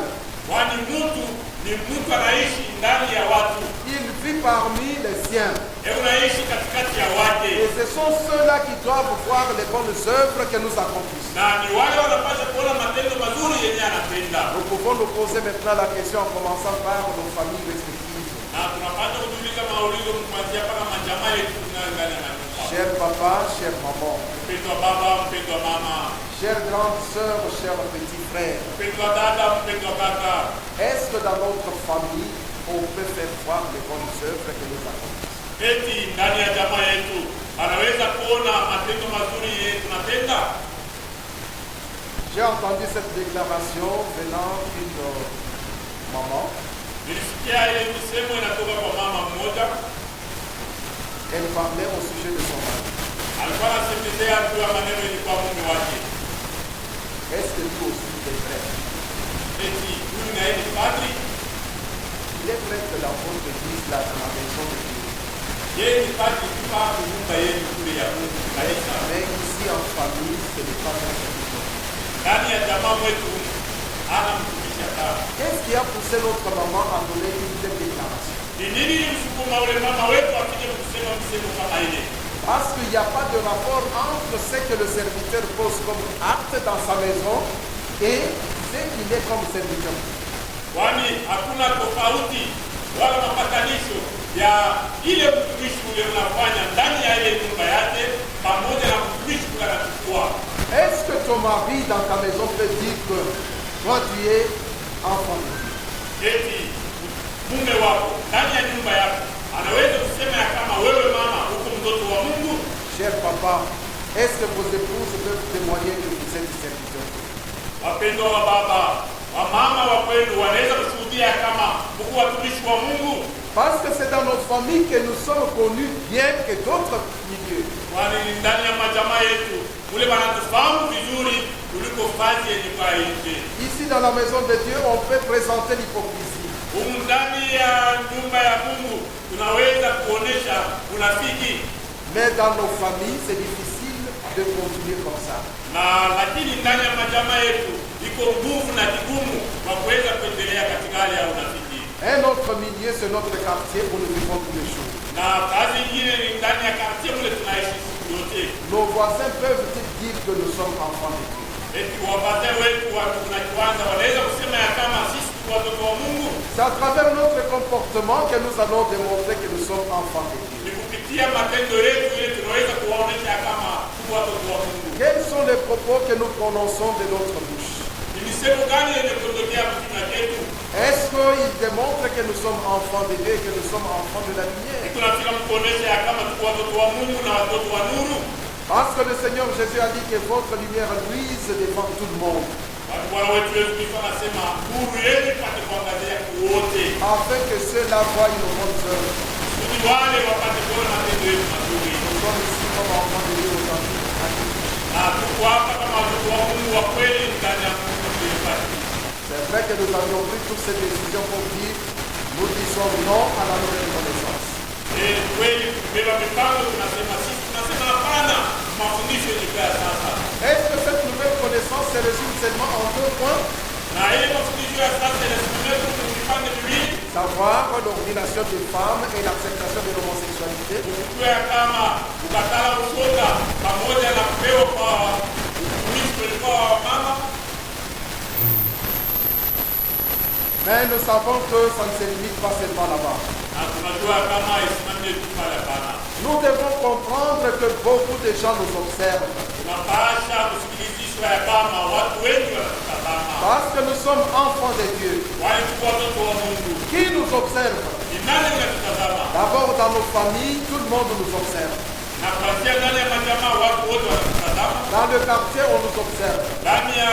Kwani mtu ni mtu anaishi ndani ya watu. Il vit parmi les siens. Unaishi katikati ya watu. Et ce sont ceux-là qui doivent voir les bonnes œuvres que nous accomplissons. Na ni wale wanapaswa kuona matendo mazuri yenye anatenda. Nous pouvons nous poser maintenant la question en commençant par nos familles respectives. Na tunapata kuuliza maulizo kuanzia paka majamaa yetu ndani ya nyumba. Cher papa, cher maman. Mpendwa baba, mpendwa mama. Chère grande sœur, cher petit frère. Mpendwa dada, mpendwa kaka. Est-ce que dans notre famille, on peut faire voir les bonnes œuvres que nous accomplissons? Eti ndani ya jamaa yetu anaweza kuona matendo mazuri yetu tunatenda? J'ai entendu cette déclaration venant d'une maman. Nilisikia ile misemo inatoka kwa mama mmoja. Elle parlait au sujet de son mari. Alikuwa anasemezea juu ya maneno ilikuwa mume wake. Est-ce que tu aussi es prêtre? Eti huyu naye ni padri. Il est prêtre de la faute de Christ là dans la maison de Dieu. Yeye ni padri kwa nyumba yenu kule ya Mungu kanisa. Mais ici en famille, ce n'est pas notre chose. Ndani ya jamaa wetu ana mtumishi hata. Qu'est-ce qui a poussé notre maman à donner une telle déclaration? Ni nini ilimsukuma ule mama wetu akije kusema msemo kama ile? Parce qu'il n'y a pas de rapport entre ce que le serviteur pose comme acte dans sa maison et ce qu'il est comme serviteur. Kwani hakuna tofauti wala mapatanisho ya ile mtumishi ule unafanya ndani ya ile nyumba yake pamoja na mtumishi ule anachukua. Est-ce que ton mari dans ta maison peut dire que toi tu es enfant de Dieu? Eti mume wako ndani ya nyumba yako anaweza kusema ya kama wewe mama uko mtoto wa Mungu? Cher papa, est-ce que vos épouses peuvent témoigner que vous êtes serviteur? Wapendwa wa baba, wa mama wa kwenu wanaweza kushuhudia kama mko watumishi wa Mungu? Parce que c'est dans notre famille que nous sommes connus bien que d'autres milieux. Kwani ndani ya majamaa yetu ule wanatufahamu vizuri kuliko fazi yenye kwa nje. Ici dans la maison de Dieu, on peut présenter l'hypocrisie. Humu ndani ya nyumba ya Mungu tunaweza kuonesha unafiki. Mais dans nos familles, c'est difficile de continuer comme ça. Na lakini ndani ya majamaa yetu iko nguvu na kigumu kwa kuweza kuendelea katika hali ya unafiki. Un autre milieu, c'est notre quartier où nous vivons tous les jours. Na kazi nyingine ni ndani ya quartier mule tunaishi siku yote. Nos voisins peuvent dire que nous sommes enfants de Dieu. Eti wapate wetu watu kuna kiwanja wanaweza kusema ya kama sisi tu watoto wa Mungu. C'est à travers notre comportement que nous allons démontrer que nous sommes enfants de Dieu. Ni kupitia matendo yetu ile tunaweza kuwaonesha kama tu watoto wa Mungu. Quels sont les propos que nous prononçons de notre bouche? Ni misemo gani yenye kutokea kinywa chetu? Est-ce qu'ils démontrent que nous sommes enfants de Dieu et que nous sommes enfants de la lumière? Tunafika kuonesha ya kama tu watoto wa Mungu na watoto wa nuru. Parce que le Seigneur Jésus a dit que votre lumière luise devant tout le monde. Bwana wetu Yesu Kristo anasema nuru yenu ipate kuangazia wote. Afin que ceux-là voient nos bonnes œuvres. Ili wale wapate kuona matendo yetu mazuri. Nous sommes ici comme enfants de Dieu aujourd'hui. Na tuko hapa kama watoto wa Mungu wa kweli ndani ya Mungu tuliyepata. C'est vrai que nous avions pris toutes ces décisions pour dire nous disons non à la nouvelle connaissance. Kweli tumebeba mipango tunasema sisi tunasema hapana mafundisho yenye kwa sasa. Est-ce que cette nouvelle connaissance se résume seulement en deux points? Na ile mafundisho ya sasa yanasimamia kwa vipande viwili. Savoir l'ordination des femmes et l'acceptation de l'homosexualité. Kujua kama kukatala ushoga pamoja na kupewa kwa utumishi kwa mama. Mais nous savons que ça ne se limite pas seulement là-bas. na tunajua kama isimamie tu pale. Hapana, Nous devons comprendre que beaucoup de gens nous observent. tunapasha kusikilizishwa ya kama watu wengi wanatutazama, Parce que nous sommes enfants de Dieu. kwani tuko watoto wa Mungu. Qui nous observe? Ni nani wanatutazama? D'abord dans nos familles, tout le monde nous observe. Na kuanzia ndani ya majamaa watu wote wanatutazama, Dans le quartier, on nous observe. ndani ya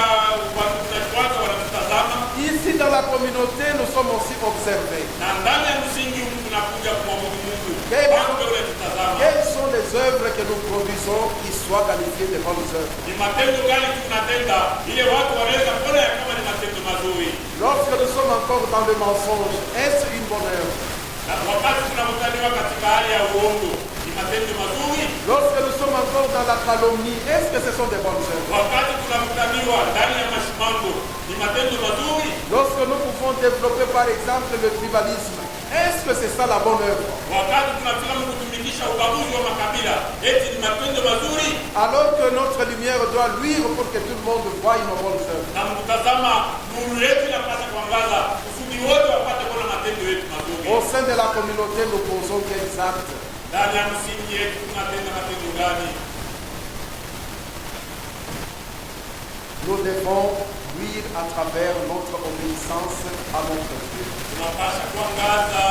watunzaji wake wanatutazama, Ici dans la communauté, nous sommes aussi observés. na ndani ya msingi huu tunakuja kumwabudu Mungu. Quelles Watu ndio wanatutazama. quelles sont les œuvres que nous produisons qui soient qualifiées de bonnes œuvres? Ni matendo gani tunatenda ile watu wanaweza kuona ya kama ni matendo mazuri? Lorsque nous sommes encore dans le mensonge, est-ce une bonne œuvre? Na wakati tunakutaniwa katika hali ya uongo, ni matendo mazuri? Lorsque nous sommes encore dans la calomnie, est-ce que ce sont des bonnes œuvres? Wakati tunakutaniwa ndani ya mashimango, ni matendo mazuri? Lorsque nous pouvons développer par exemple le tribalisme, est-ce que c'est ça la bonne œuvre? Wakati tunafika kutumikisha ubaguzi wa makabila, eti ni matendo mazuri? Alors que notre lumière doit luire pour que tout le monde voie nos bonnes œuvres. Na mkutazama nuru yetu inapata kuangaza kusudi wote wapate kuona matendo yetu mazuri. Au sein de la communauté, nous posons quels actes? Ndani ya msingi yetu tunatenda matendo gani? Nous devons luire à travers notre obéissance à notre Dieu. Tunapasha kuangaza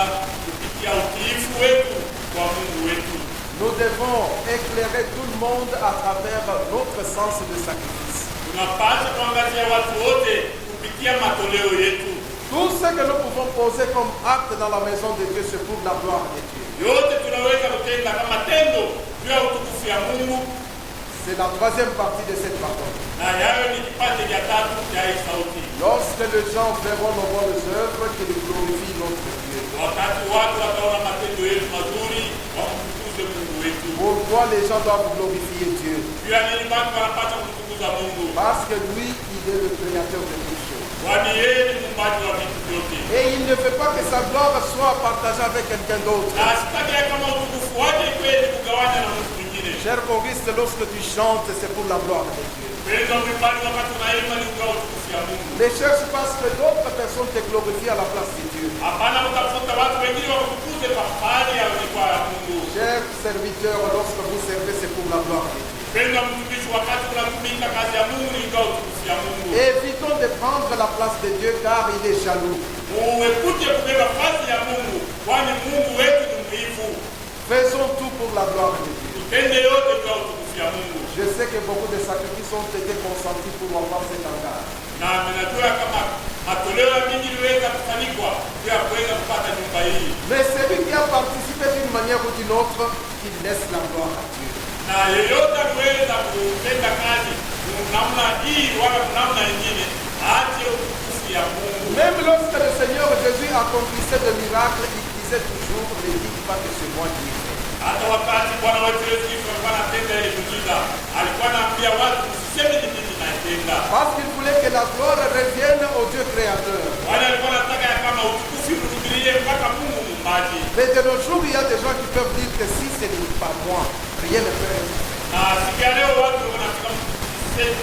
kupitia utiifu wetu kwa Mungu wetu. Nous devons éclairer tout le monde à travers notre sens de sacrifice. Tunapasha kuangazia watu wote kupitia matoleo yetu. Tout ce que nous pouvons poser comme acte dans la maison de Dieu, c'est pour la gloire de Dieu. Yote tunaweza kutenda kama tendo juu ya utukufu ya Mungu, C'est la troisième partie de cette parole. na yayo ni kipande cha tatu cha hii sauti. Lorsque les gens verront nos bonnes œuvres, qu'ils glorifient notre Dieu. Wakati watu wataona matendo yetu mazuri, wamtukuze Mungu wetu. Pourquoi les gens doivent glorifier Dieu? Juu ya nini watu wanapata kumtukuza Mungu? Parce que lui, il est le créateur de toutes choses. Kwani yeye ni muumbaji wa vitu vyote, Et il ne veut pas que sa gloire soit partagée avec quelqu'un d'autre. na asitaki kama utukufu wake kweli kugawanya na mtu mwingine. Cher choriste, lorsque tu chantes, c'est pour la gloire de Dieu. Pendo mwimbaji, wakati unaimba ni kugawa utukufu ya Mungu. Ne cherche pas ce que d'autres personnes te glorifient à la place de Dieu. Hapana kutafuta watu wengine wakutukuze kwa fahari ya kwa ya Mungu. Chers serviteurs, lorsque vous servez, c'est pour la gloire de Dieu. Pendo mtumishi, wakati unatumika kazi ya Mungu ni kugawa utukufu ya Mungu. Évitons de prendre la place de Dieu car il est jaloux. Uepuje kubeba nafasi ya Mungu, kwani Mungu wetu ni mwivu. Faisons tout pour la gloire de Dieu. Tutende yote kwa utukufu ya Mungu. Je sais que beaucoup de sacrifices ont été consentis pour avoir cet engagement. Na ninajua kama matoleo mingi iliweza kufanyikwa ili ya kuweza kupata nyumba hii. Mais celui qui a participé d'une manière ou d'une autre, qu'il laisse la gloire à Dieu. Na yeyote aliweza kutenda kazi namna hii wala namna nyingine, aache utukufu ya Mungu. Même lorsque le Seigneur Jésus accomplissait des miracles, il disait toujours, ne dites pas que c'est moi qui ai fait. Hata wakati Bwana wetu Yesu Kristo alikuwa anatenda ile miujiza, alikuwa anaambia watu msiseme ni mimi naitenda. Parce qu'il voulait que la gloire revienne au Dieu créateur. Wale alikuwa anataka ya kama utukufu urudilie mpaka Mungu muumbaji. Mais de nos jours, il y a des gens qui peuvent dire que si ce n'est pas moi, rien ne peut être. Na siku ya leo watu wanafika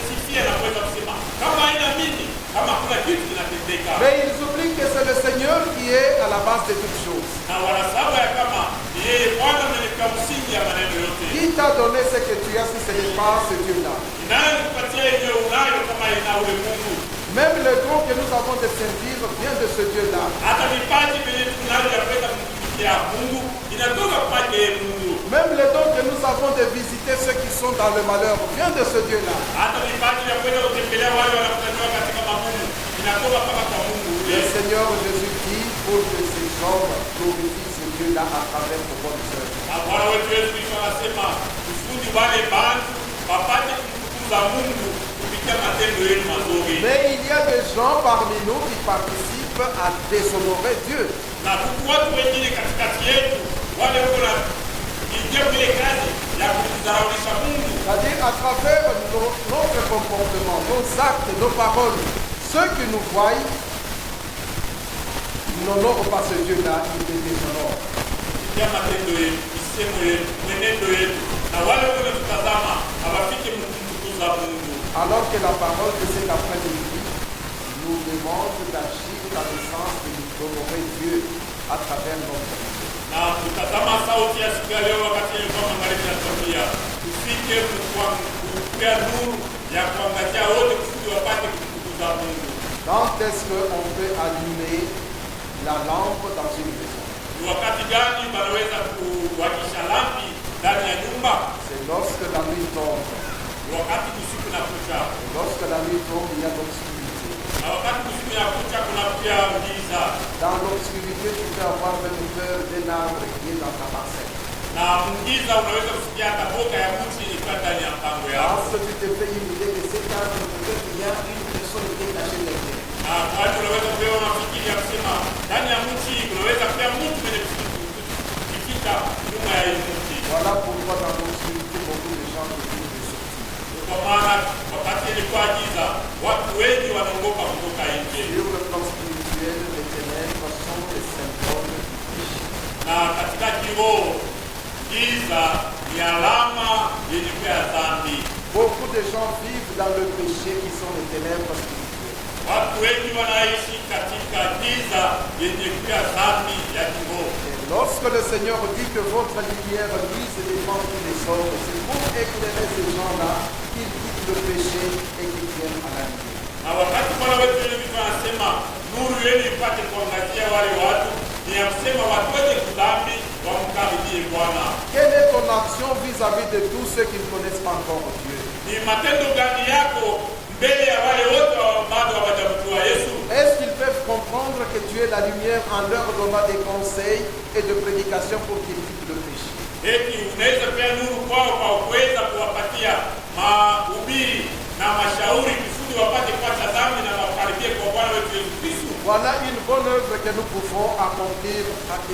sifia na kuweza kusema kama haina mimi, kama kuna kitu kinatendeka. Mais ils oublient que c'est le Seigneur qui est à la base de toutes choses. Na wanasahau ya kama ni yeye Bwana mwenye msingi ya maneno yote. Qui t'a donné ce que tu as si ce n'est pas ce Dieu-là? Nani kupatia yenye unayo kama ina ule Mungu? Même le don que nous avons de servir vient de ce Dieu-là. Hata vipaji vyenye tunayo ya kuweza kumtumikia Mungu inatoka kwake Mungu. Même le don que nous avons de visiter ceux qui sont dans le malheur vient de ce Dieu-là. Hata vipaji vya kuweza kutembelea wale wanakutaniwa katika magumu inatoka mpaka kwa Mungu. Le Seigneur Jésus dit pour que ces hommes glorifient ce Dieu-là à travers de bonnes œuvres. Na Bwana wetu Yesu Kristo anasema kusudi wale bantu wapate kumtukuza Mungu kupitia matendo yenu mazuri. Mais il y a des gens parmi nous qui participent à déshonorer Dieu. Na kuku watu wengine katikati yetu wale wako na ingia kwenye kazi ya kudharaulisha Mungu. C'est-à-dire à travers notre comportement, nos actes, nos paroles, ceux qui nous voient n'honorent pas ce Dieu-là, ils le déshonorent. Kupitia matendo yetu, misemo yetu, mwenendo yetu, na wale wako natutazama hawafiki kumtukuza Mungu. Alors que la parole de cet après-midi nous demande d'agir dans le sens de nous honorer Dieu à travers notre vie. Na kutazama sauti ya siku ya leo, wakati ilikuwa magharibi ya Sofia, tufike kupea nuru ya kuangazia wote kusudi wapate kumtukuza Mungu. Quand est-ce qu'on peut allumer la lampe dans une maison? Ni wakati gani wanaweza kuwakisha lampi ndani ya nyumba? C'est lorsque la nuit tombe. Ni wakati usiku unakucha. Et lorsque la nuit tombe, il y a l'obscurité. Na wakati usiku unakucha kuna pia giza. Dans l'obscurité, tu peux avoir même peur d'un arbre qui est dans ta parcelle. Na mgiza unaweza kusikia hata boka ya mti ikiwa ndani ya mpango yako. Parce que tu te fais une idée que cet arbre, peut-être qu'il y a une personne qui est cachée derrière. Na kwa hiyo unaweza kuwa unafikiri ya kusema ndani ya mti unaweza pia mtu mwenye kuficha nyuma ya hii mti. Voilà pourquoi dans l'obscurité, beaucoup de gens refusent de sortir. Kwa maana wakati ilikuwa giza, watu wengi wanaogopa kutoka nje. Sur le plan spirituel, les ténèbres sont les symptômes du péché. Na katika kiroho giza ni alama yenye pia dhambi. Beaucoup de gens vivent dans le péché qui sont les ténèbres spirituelles. Watu wengi wanaishi katika giza yenye pia dhambi ya kiroho. Et lorsque le Seigneur dit que votre lumière luise devant tous les hommes, c'est pour éclairer ces gens-là qui quittent le péché et qui viennent à la lumière. Na wakati Bwana wetu Yesu anasema nuru yenu ipate kuangazia wale watu, ni ya kusema watu wote kudhambi wamkaribie Bwana. Quelle est ton action vis-à-vis de tous ceux qui ne connaissent pas encore Dieu? Ni matendo gani yako mbele ya wale wote bado hawajamjua Yesu? Est-ce qu'ils peuvent comprendre que tu es la lumière en leur donnant des conseils et de prédication pour qu'ils quittent le péché? Eti unaweza pia nuru kwao kwa kuweza kuwapatia mahubiri na mashauri kusudi wapate kuacha dhambi na wakaribie kwa Bwana wetu Yesu Kristo. Voilà une bonne œuvre que nous pouvons accomplir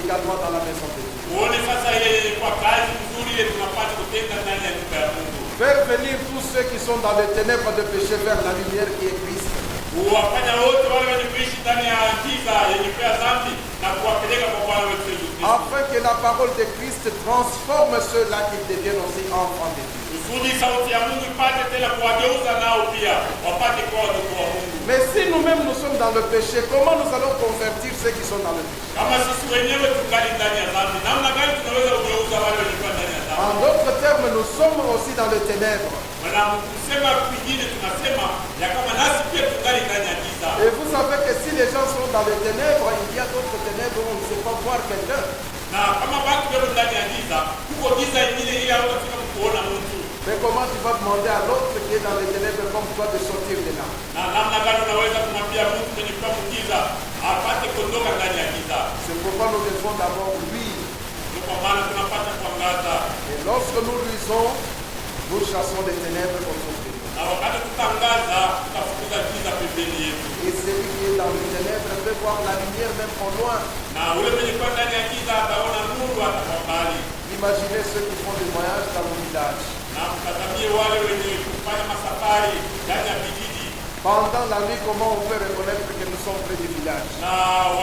également dans la maison de Dieu. Uone sasa yeye kwa kazi nzuri ile tunapata kutenda ndani ya nyumba ya Mungu. Faire venir tous ceux qui sont dans les ténèbres de péché vers la lumière qui est Christ. Kuwafanya wote wale wenye kuishi ndani ya giza yenye pia dhambi na kuwapeleka kwa Bwana wetu Yesu Kristo. Afin que la parole de Christ transforme ceux-là qui deviennent aussi enfants de Dieu. Kusudi sauti ya Mungu ipate tena kuwageuza nao pia wapate kuwa watoto wa Mungu. Mais si nous-mêmes nous sommes dans le péché, comment nous allons convertir ceux qui sont dans le péché? Kama sisi wenyewe tungali ndani ya dhambi, namna gani tunaweza kugeuza wale wenye kuwa ndani ya dhambi? En d'autres termes, nous sommes aussi dans les ténèbres. Na kusema kwingine tunasema ya kama nasi pia tungali ndani ya giza. Et vous savez que si les gens sont dans les ténèbres, il y a d'autres ténèbres où on ne sait pas voir quelqu'un. Na kama watu wako ndani ya giza, kuko giza ingine ile hawatafika kuona mtu. Mais comment tu vas demander à l'autre qui est dans les ténèbres comme toi de sortir de là? Na namna gani unaweza kumwambia mtu mwenye kuwa mgiza apate kuondoka ndani ya giza? C'est pourquoi nous devons d'abord luire. Ndio kwa maana tunapata kuangaza. Et lorsque nous luisons, nous chassons les ténèbres autour de nous. Na wakati tutangaza, tutafukuza giza pembeni yetu. Et celui qui est dans les ténèbres peut voir la lumière même au loin. Na ule mwenye kuwa ndani ya giza ataona nuru hata kwa mbali. Imaginez ceux qui font des voyages dans le village. Na mtazamie wale wenye kufanya masafari ndani ya vijiji. Pendant la nuit, comment on peut reconnaître que nous sommes près du village? Na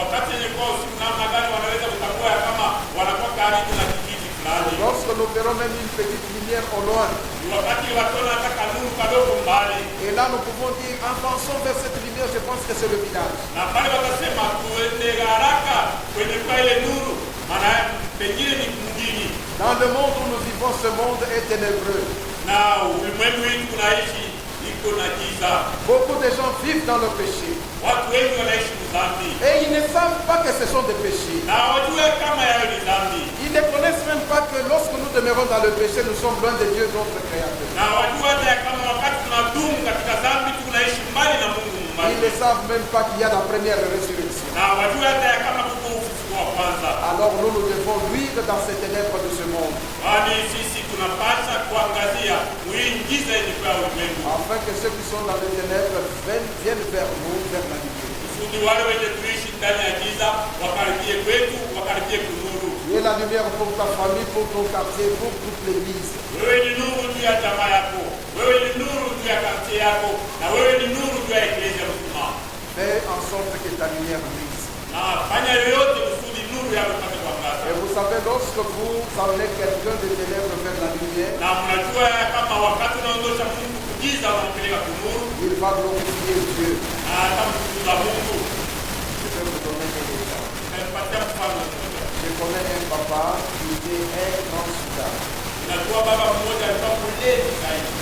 wakati ilikuwa usiku, namna gani wanaweza kutambua kama wanakuwa karibu na kijiji fulani? Lorsque nous verrons même une petite lumière au loin. Ni wakati wataona hata kanuru kadogo mbali. Et là, nous pouvons dire, avançons vers cette lumière, je pense que c'est le village. Na pale watasema tuende haraka kwenye kwa ile nuru, maana pengine ni mjini. Dans le monde où nous vivons, ce monde est ténébreux. Na ulimwengu huu tunaishi iko na giza. Beaucoup de gens vivent dans le péché. Watu wengi wanaishi dhambi. Et ils ne savent pas que ce sont des péchés. Na wajua kama yao ni dhambi. Ils ne connaissent même pas que lorsque nous demeurons dans le péché, nous sommes loin de Dieu, notre Créateur. Na wajua hata kama wakati tunadumu katika dhambi tunaishi mbali na Mungu Ils Muumbaji. ne savent même pas qu'il y a la première résurrection. Na wajua hata kama kuko ufufuo wa kwanza. Alors nous devons luire dans ces ténèbres de ce monde. Kwani sisi tunapaswa kuangazia muingiza yenye kwa ulimwengu. Afin que ceux qui sont dans les ténèbres viennent vers nous, vers la lumière. Kusudi wale wenye kuishi ndani ya giza wakaribie kwetu, wakaribie kunuru. Tu es la lumière pour ta famille, pour ton quartier, pour toute l'église. Wewe ni nuru juu ya jamaa yako, wewe ni nuru juu ya quartier yako, na wewe ni nuru juu ya eklezia mzima. Fais en sorte que ta lumière luise. Na fanya yoyote kusudi nuru yako ipate kuangaza. Et vous savez, lorsque vous emmenez quelqu'un des ténèbres vers la lumière, Na mnajua kama wakati unaondosha mtu giza wanampeleka kunuru, il va glorifier Dieu. na atamtukuza Mungu. Je vais vous donner un exemple. Nitakupatia mfano mmoja. Je connais un papa qui était un grand soudard. Ninajua baba mmoja alikuwa mlevi zaidi.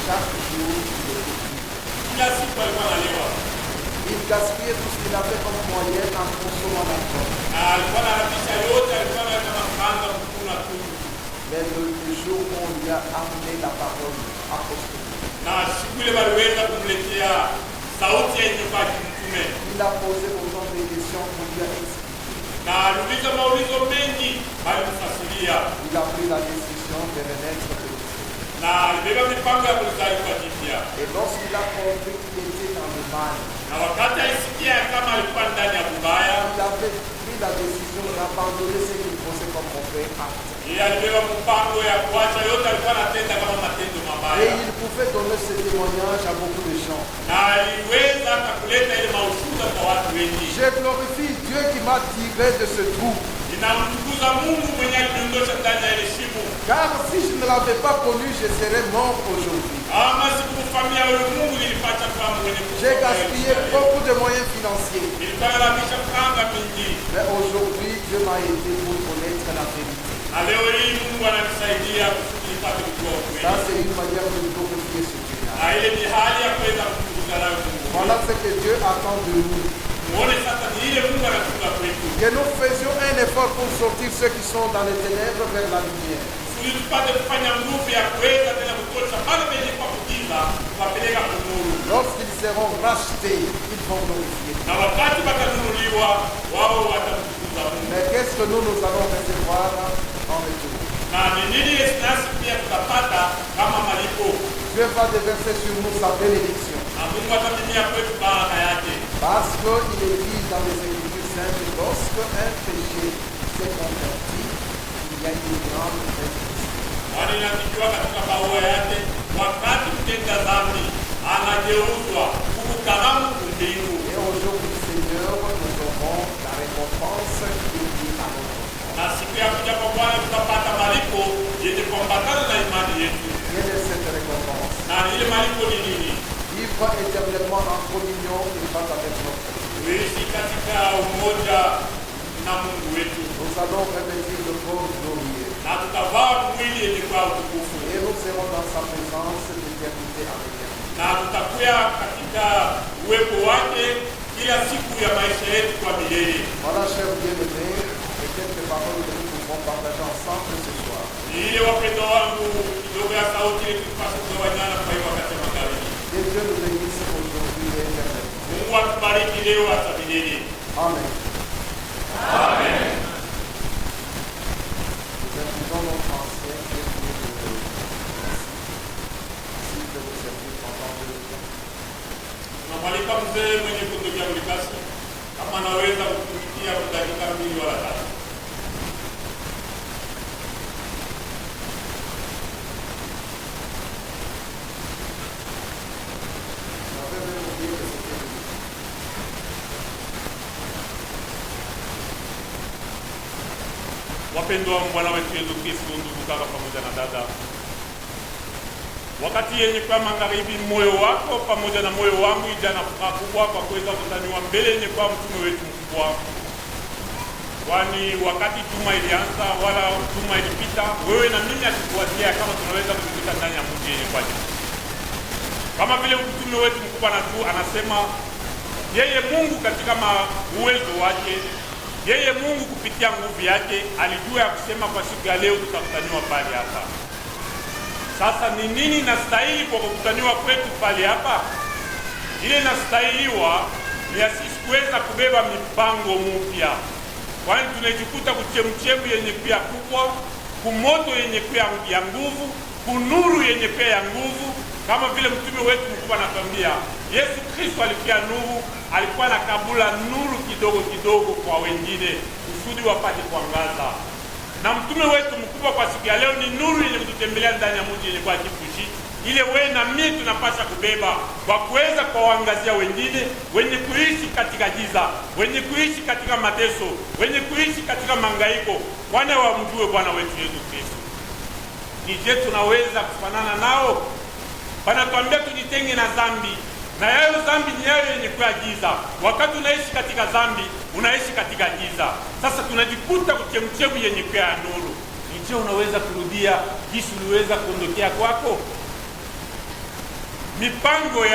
Chaque jour, il était ivre. Kila siku alikuwa analewa. Il gaspillait tout ce qu'il avait comme moyen en consommant l'alcool. Na alikuwa anarabisha yote, alikuwa anaweka makanga mkuna tu. Mais le jour où on lui a amené la parole apostolique, Na siku ile waliweza kumletea sauti yenye kwa kimtume. il a posé autant de questions qu'on lui a expliqué. Na aliuliza maulizo mengi, alimfasiria. Il a pris la décision de renaître de l'eau. Na alibeba mipango ya kuzaliwa jipya. Et lorsqu'il a compris qu'il était dans le mal, Na wakati alisikia kama alikuwa ndani ya kubaya, il avait pris la décision d'abandonner ce qu'il faisait comme mauvais acte. yeye alibeba mpango ya kuacha yote alikuwa anatenda kama matendo Et mabaya. il pouvait donner ce témoignage à beaucoup de gens. Na aliweza hata kuleta ile maushuhuda kwa watu wengi. Je glorifie Dieu qui m'a tiré de ce trou. Ninamtukuza Mungu mwenye aliniondosha ndani ya ile shimo. Car si je ne l'avais pas connu, je serais mort aujourd'hui. Ama sikufamia yule Mungu nilipata kama mwenye J'ai gaspillé beaucoup de moyens financiers. Nilikuwa nalamisha franga mingi. Mais aujourd'hui, Dieu m'a aidé pour connaître la vérité. Na leo hii Mungu ananisaidia kusudi nipate kujua Ça, ukweli. c'est une manière de glorifier ce Dieu-là. Na ile ni hali ya kuweza kumtukuza nayo Mungu. Voilà ce que Dieu attend de nous. Muone sasa ni ile Mungu anatukuza kwetu. Que nous faisions un effort pour sortir ceux qui sont dans les ténèbres vers la lumière. Ili tupate kufanya nguvu ya kuweza tena kutosha pale penye kwa kugiza kuwapeleka kunuru. Lorsqu'ils seront rachetés, ils vont glorifier Dieu. Na wakati watanunuliwa wao watamtukuza Mungu. Mais qu'est-ce que nous allons recevoir en retour? Na ni nini nasi pia tutapata kama malipo? Dieu va déverser sur nous sa bénédiction. Na Mungu atamimia kwetu baraka yake. Parce qu'il est dit dans les Écritures saintes, lorsqu'un péché s'est converti, il y a une grande bénédiction. Kwani inatikiwa katika barua yake, wakati mtenda dhambi anageuzwa huku karamu mbingu. Et aujourd'hui, Seigneur, nous aurons la récompense qui est liée à notre foi. Na siku ya kuja kwa Bwana tutapata malipo yenye kuambatana na imani yetu. Quelle est cette récompense? Na ile malipo ni nini? Vivre éternellement en communion et pas avec notre Dieu. Kuishi katika umoja na Mungu wetu. Nous allons revêtir le corps glorieux. Na tutavaa mwili yenye kwa utukufu. Et nous serons dans sa présence d'éternité en éternité. Na tutakuwa katika uwepo wake kila siku ya maisha yetu kwa milele. Voilà, chers bien-aimés, les quelques paroles que nous pouvons partager ensemble ce soir. Ni ile wapendo wangu kidogo ya sauti yetu tupashe kugawanyana kwa hiyo wakati wa magharibi. Que Dieu nous bénisse aujourd'hui et éternellement. Mungu atubariki leo hata milele. Amen. Amen. Nous invitons notre ancien qui est venu de s'il peut vous servir pendant 2 jours. Tunamwalika mzee mwenye kutokea Ulikasi kama anaweza kutumikia kwa dakika 2 wala 3. J'avais même oublié que c'était lui. Wapendwa wa Bwana wetu Yesu Kristo, ndugu kaka pamoja na dada, wakati yenye kwa magharibi, moyo wako pamoja na moyo wangu ijana furaha kubwa kwa kuweza kutaniwa mbele yenye kwa mtume wetu mkubwa, kwani wakati tuma ilianza wala tuma ilipita, wewe na mimi hatukuwazia kama tunaweza kufika ndani ya mji yenye kwa jina. Kama vile mtume wetu mkubwa anasema yeye Mungu katika uwezo wake, yeye Mungu kupitia nguvu yake alijua ya kusema kwa siku ya leo tutakutaniwa pale hapa. Sasa ni nini nastahili kwa kukutaniwa kwetu pale hapa? Ile nastahiliwa ni ya sisi kuweza kubeba mipango mpya, kwani tunajikuta kuchemchemu yenye pia kubwa, kumoto yenye pia ya nguvu, kunuru yenye pia ya nguvu, kama vile mtume wetu mkubwa anatuambia Yesu Kristo alipia nuru, alikuwa na kabula nuru kidogo kidogo kwa wengine kusudi wapate kuangaza. Na mtume wetu mkubwa kwa siku ya leo ni nuru yenye kututembelea ndani ya mji yenye kwa kifushi, ile wewe na mimi tunapaswa kubeba kwa kuweza kuwaangazia wengine wenye kuishi katika giza, wenye kuishi katika mateso, wenye kuishi katika mangaiko, wana wamjue Bwana wetu Yesu Kristo. Je, tunaweza kufanana nao? Panatuambia tujitenge na dhambi, na yayo dhambi ni yayo yenye kuya giza. Wakati unaishi katika dhambi, unaishi katika giza. Sasa tunajikuta kuchemchemu yenye kuya nuru. Je, unaweza kurudia jinsi uliweza kuondokea kwako? Mipango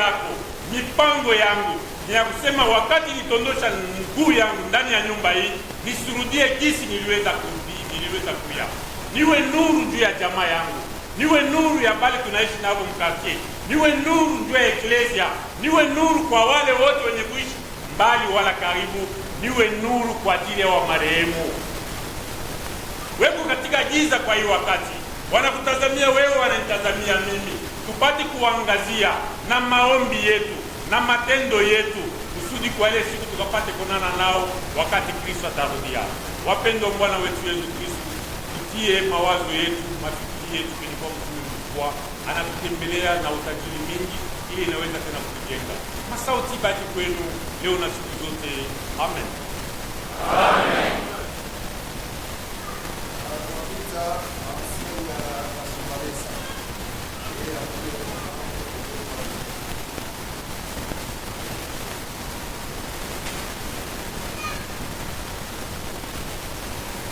yangu ni ya kusema wakati nitondosha mguu yangu ndani ya nyumba hii, nisirudie jinsi niliweza kuya. Niwe nuru juu ya jamaa yangu, niwe nuru ya bali tunaishi nao mkartie, niwe nuru juu ya eklesia, niwe nuru kwa wale wote wenye kuishi mbali wala karibu, niwe nuru kwa ajili ya wa marehemu. Weko katika giza kwa hiyo wakati, wanakutazamia wewe, wananitazamia mimi, tupate kuangazia na maombi yetu na matendo yetu, kusudi kwa ile siku tukapate kunana nao wakati Kristo atarudia. Wapendwa Bwana wetu Yesu Kristo, tutie mawazo yetu, mafikiri yetu kwenye kwa mtume mkubwa, anatutembelea na utajiri mingi, ili inaweza tena kutujenga. Masauti baki kwenu leo na siku zote. Amen. Amen.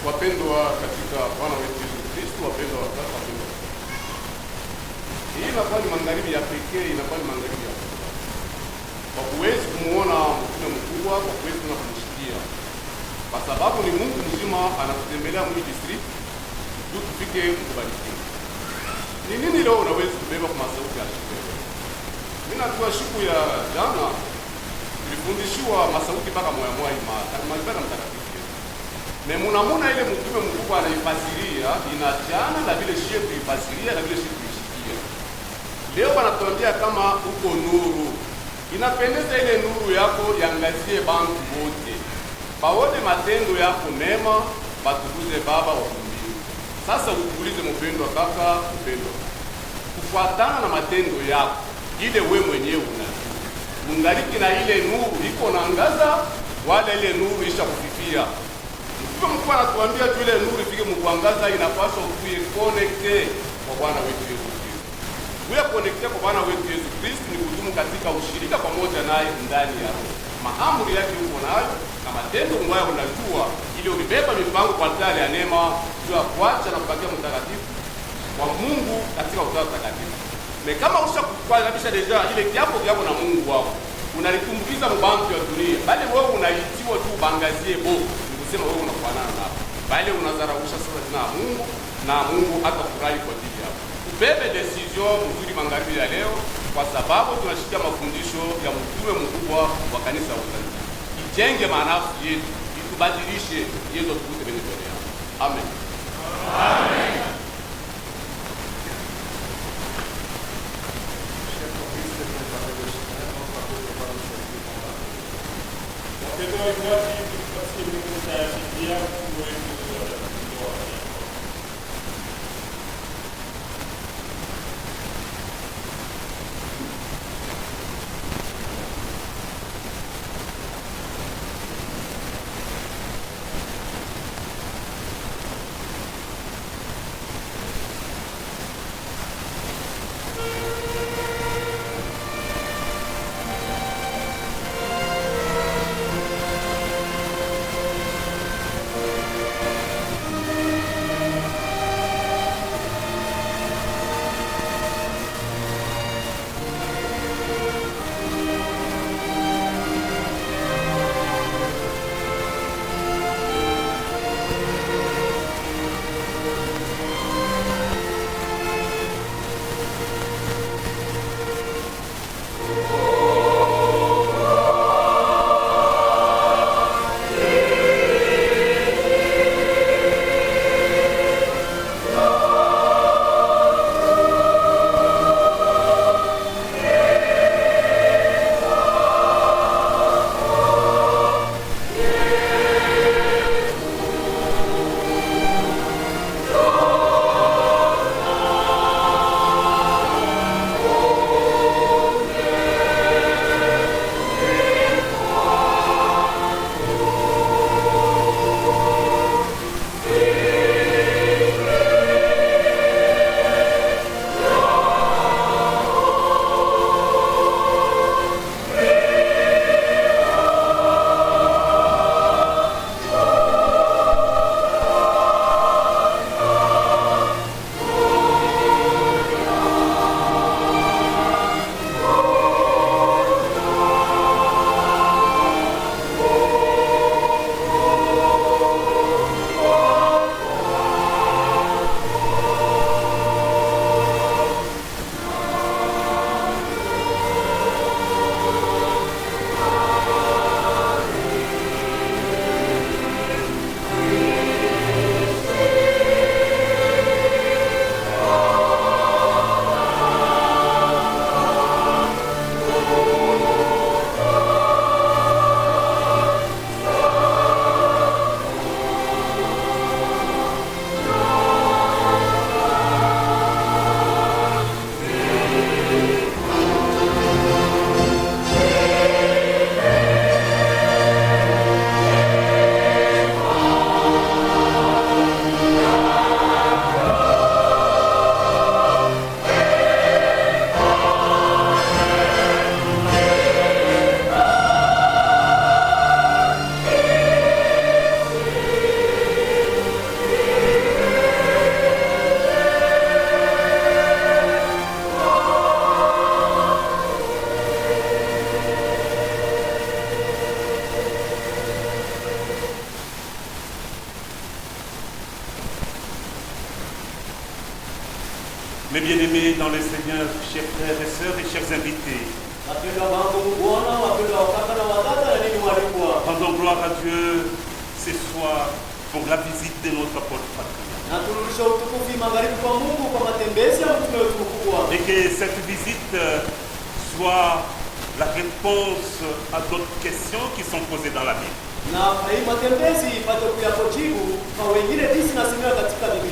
Wapendwa katika Bwana wetu Yesu Kristo, wapendwa watatu, wapendwa. Hii inakuwa ni magharibi ya pekee, inakuwa ni magharibi ya pekee. Kwa kuwezi kumuona mtume mkubwa, kwa kuwezi kumshikia. Kwa sababu ni Mungu mzima anatutembelea mwili district, ndio tufike mkubalikiwa. Ni nini leo unaweza kubeba kwa masauti ya shule? Mimi najua siku ya jana tulifundishiwa masauti mpaka moya moya imani mtakatifu. Na munamuna ile mtume mkubwa anaifasiria inachana na vile shie kuifasiria na vile shie kuishikia. Leo wanatuambia kama uko nuru, inapendeza ile nuru yako yangazie bantu wote, baone matendo yako mema, batukuze Baba wa mbinguni. Sasa ukuulize mpendwa kaka, mpendwa, kufuatana na matendo yako ile we mwenyewe unajua mungaliki na ile nuru iko na ngaza, wala ile nuru isha kufifia. Mtume mkuu anatuambia tu ile nuru ifike mkuangaza, inapaswa kuye connecte kwa Bwana wetu Yesu Kristo. Kuye connecte kwa Bwana wetu Yesu Kristo ni kudumu katika ushirika pamoja naye ndani ya Roho. Maamri yake uko nayo na matendo mwayo unajua, ili ulibeba mipango kwa altari ya neema juu ya kuacha na kubakia mtakatifu kwa Mungu katika utawala mtakatifu. Na kama ushakukwalisha deja ile kiapo kiapo na Mungu wako, unalitumbukiza mbantu ya dunia, bali wewe unaitiwa tu bangazie bovu, sema wewe unafanana na hapo, bali unazarausha sura na Mungu, na Mungu atafurahi kwa ajili yako. Ubebe decision mzuri magharibi ya leo, kwa sababu tunashikia mafundisho ya mtume mkubwa wa kanisa la Utanzania. Ijenge manafsi yetu, itubadilishe yezo tukute kwenye mbele yako. Amen. Amen. Mes bien-aimés dans le Seigneur, chers frères et sœurs et chers invités, rendons gloire à Dieu ce soir pour la visite de notre apôtre patrie. Et que cette visite soit la réponse à d'autres questions qui sont posées dans la Bible.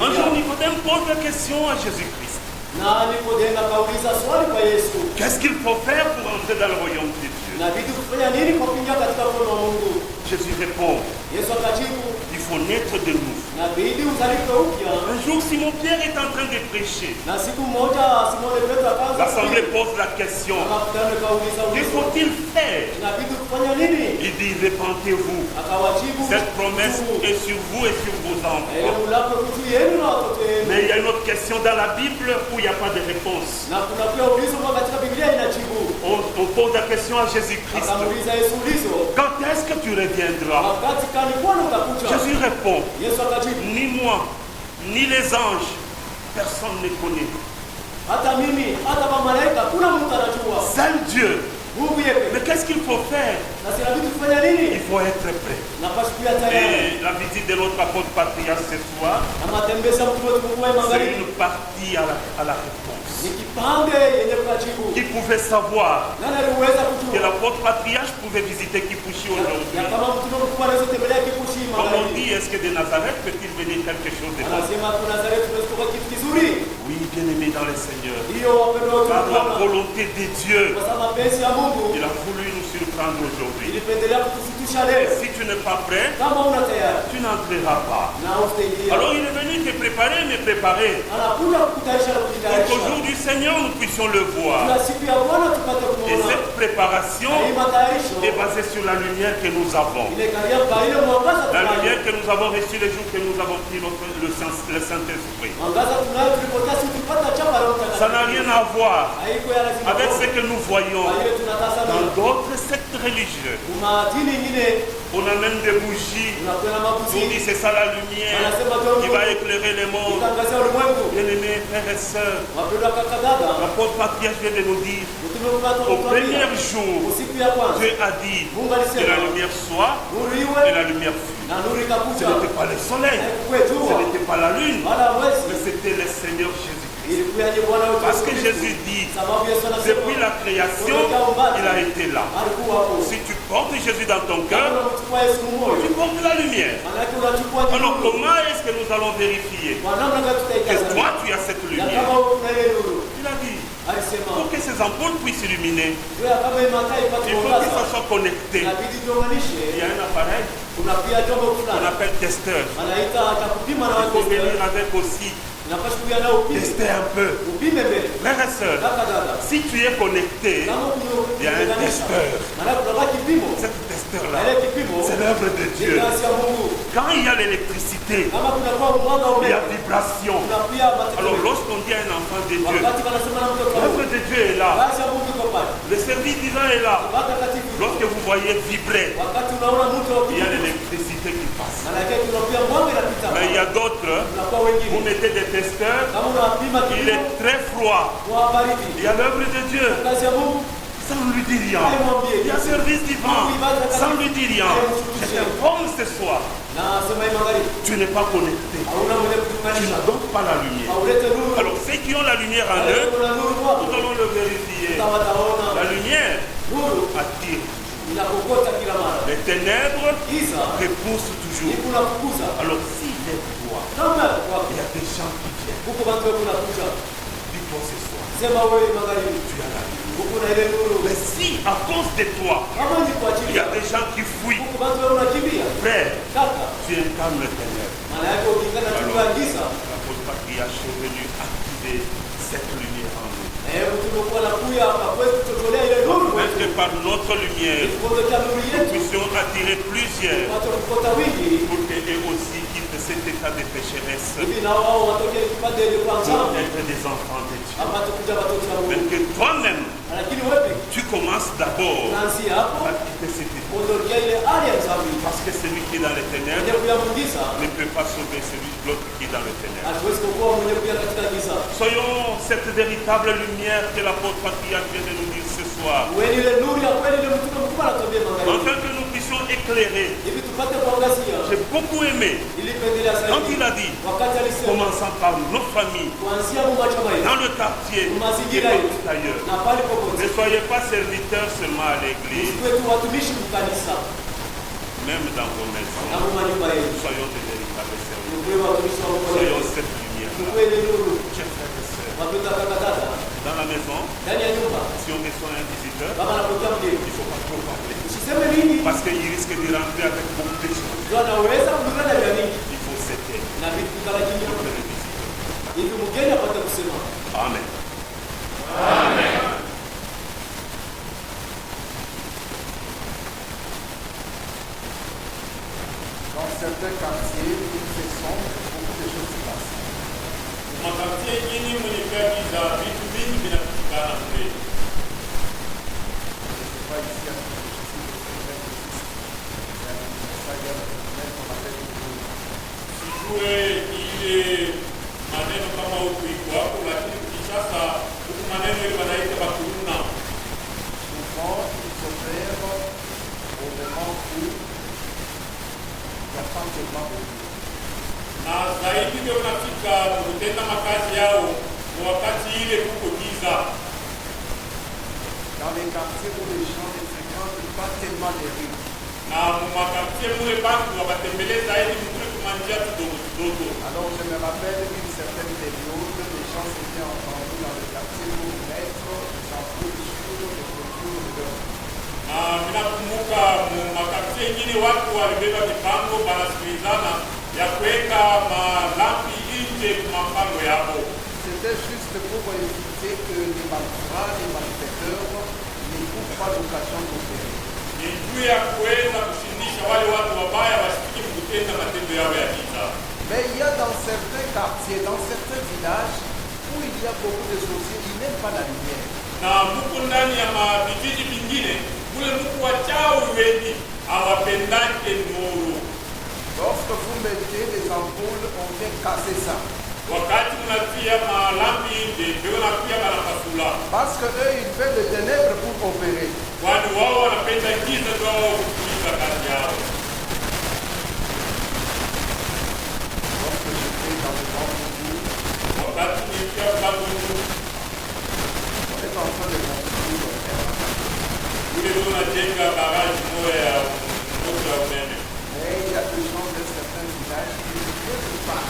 Un jour, Nicodème pose la question à Jésus-Christ. Qu'est-ce qu'il faut faire pour entrer dans le royaume de Dieu? Jésus répond, il faut naître de nous. Un jour, Simon Pierre est en train de prêcher. L'assemblée pose la question, que faut-il faire? Il dit, répentez-vous. Cette promesse est sur vous et sur vos enfants. Mais il y a une autre question dans la Bible où il n'y a pas de réponse. On pose la question à Jésus-Christ. Quand est-ce que tu reviendras? Jésus répond, ni moi, ni les anges, personne ne connaît. Seul Dieu. Mais qu'est-ce qu'il faut faire? Il faut être prêt. Et la visite de notre apôtre patriarche ce soir, c'est une partie à la réponse. Qui pouvait savoir que l'apôtre patriarche pouvait visiter Kipushi aujourd'hui? Comme on dit, est-ce que de Nazareth peut-il venir quelque chose de bon? Oui, bien-aimé dans le Seigneur, par la volonté de Dieu, il a voulu nous surprendre aujourd'hui. Et si tu n'es pas prêt, tu n'entreras pas. Alors il est venu te préparer, me préparer, pour qu'au jour du Seigneur nous puissions le voir. Et cette préparation est basée sur la lumière que nous avons. La lumière que nous avons reçue le jour que nous avons pris le Saint-Esprit. Ça n'a rien à voir avec ce que nous voyons dans d'autres sectes religieux. On amène des bougies. On dit c'est ça la lumière qui va éclairer le monde. Bien-aimés frères et sœurs, l'apôtre patriarche vient de nous dire, au premier jour, Dieu a dit que la lumière soit et la lumière fut. Ce n'était pas le soleil, ce n'était pas la lune, mais c'était le Seigneur Jésus. Parce que Jésus dit, depuis la création, il a été là. Si tu portes Jésus dans ton cœur, tu portes la lumière. Alors comment est-ce que nous allons vérifier que toi tu as cette lumière? Il a dit, pour que ces ampoules puissent illuminer, il faut que ça soit connecté. Il y a un appareil qu'on appelle testeur. Il faut venir avec aussi tester un peu. Frères et sœurs, si tu es connecté, il y a un testeur. Cet testeur-là, c'est l'œuvre de Dieu. Quand il y a l'électricité, il y a vibration. Alors lorsqu'on dit à un enfant de Dieu, l'œuvre de Dieu est là. Le service divin est là. Lorsque vous voyez vibrer, il y a l'électricité qui passe. Mais il y a d'autres, vous mettez des testeurs, il est très froid. Il y a l'œuvre de Dieu, ça ne lui dit rien. Il y a service divin, ça ne lui dit rien. Je t'informe ce soir, tu n'es pas connecté. Tu n'as donc pas la lumière. Alors ceux qui ont la lumière en eux, nous allons le vérifier. La lumière attire. Les ténèbres repoussent toujours. Alors si vers toi, il y a des gens qui viennent, dis-toi ce soir, tu as la lumière. Mais si à cause de toi, il y a des gens qui fuient, frère, tu incarnes le ténèbre. Alors l'apôtre patriarche est venu activer cette lumière en nous. Afin que par notre lumière, nous puissions attirer plusieurs pour qu'eux aussi quittent cet état de pécheresse pour être des enfants de Dieu. Mais que toi-même, tu commences d'abord à quitter cet état. Parce que celui qui est dans les ténèbres ne peut pas sauver celui l'autre qui est dans le ténèbre. hatuwezi kuokoa mwenye kuja katika giza. Soyons cette véritable lumière que l'apôtre Patriarche vient de nous dire ce soir. Uweni ile nuru ya kweli ile mtume mkubwa anatuambia magharibi. Afin que nous puissions éclairer. Hivi tupate kuangazia. J'ai beaucoup aimé Ilipendelea zaidi. quand il a dit, Wakati alisema commençant par nos familles, kuanzia mumachama yetu. dans le quartier et Mazingira yetu. partout ailleurs. Na pale popote. Ne soyez pas serviteurs seulement à l'église, Kwetu watumishi mkanisa. même dans vos maisons. Na mumanyumba yetu. Soyons des véritables serviteurs. Tukue watumishi wa Mungu. Soyons cette lumière. Tukue ile nuru. Chers frères et sœurs, Wapenda kaka dada. dans la maison, Ndani ya nyumba. si on reçoit un visiteur, Kama anapokea mgeni. il ne faut pas trop parler. Usiseme nini? Parce qu'il risque de rentrer avec beaucoup de choses. Ndio anaweza kunena vya mingi. Il faut s'aider. Na vitu kama kingi. pour que le visiteur. Hivi mgeni apate kusema. Amen. Amen. Dans certains quartiers, il fait sombre, beaucoup de choses se passent. Makartie ingine mwenye kadi za vitu vingi vinapatikana kule. Je ne sais pas ici à ce que je suis Sijue ile maneno kama huku iko hapo, lakini Kinshasa huku maneno ile wanaita bakuruna. souvent, ils opèrent au moment où il n'y a pas tellement de vie. Na zaidi ndio unafika kutenda makazi yao kwa wakati ile kuko giza. Dans les quartiers où les gens ne fréquentent pas tellement les rues. Na makartie mule bantu wabatembele zaidi mkule kumanjia kidogo kidogo. Alors je me rappelle une certaine période, les gens s'étaient entendus dans le quartier pour mettre des ampoules sur les clôtures de leur vie. Na minakumbuka makartie ingine watu walibeba mipango banasikilizana ya kuweka malampi nje kwa mapango yao. C'était juste pour éviter que les malfrats, les malfaiteurs n'aient pas l'occasion d'opérer. Ni juu ya kuweza kushindisha wale watu wabaya wasifike kutenda matendo yao ya giza. Mais il y a dans certains quartiers, dans certains villages, où il y a beaucoup de sorciers, ils n'aiment pas la lumière. Na muko ndani ya vijiji vingine kule muko wachawi wengi hawapendake nuru. Lorsque vous mettez des ampoules, on vient casser ça. Wakati mnatia malampi nje ndio nakuja banapasula. Parce que eux, ils veulent les ténèbres pour opérer. Kwani wao wanapenda giza ndio wao kutimiza kazi yao. Lorsque j'étais dans le monde où Wakati nikiwa mlango huu on est en train de construire un terrain. ule ndio unajenga baraji moja ya moto ya umeme. Mais il y a des gens de certains villages qui ne veulent pas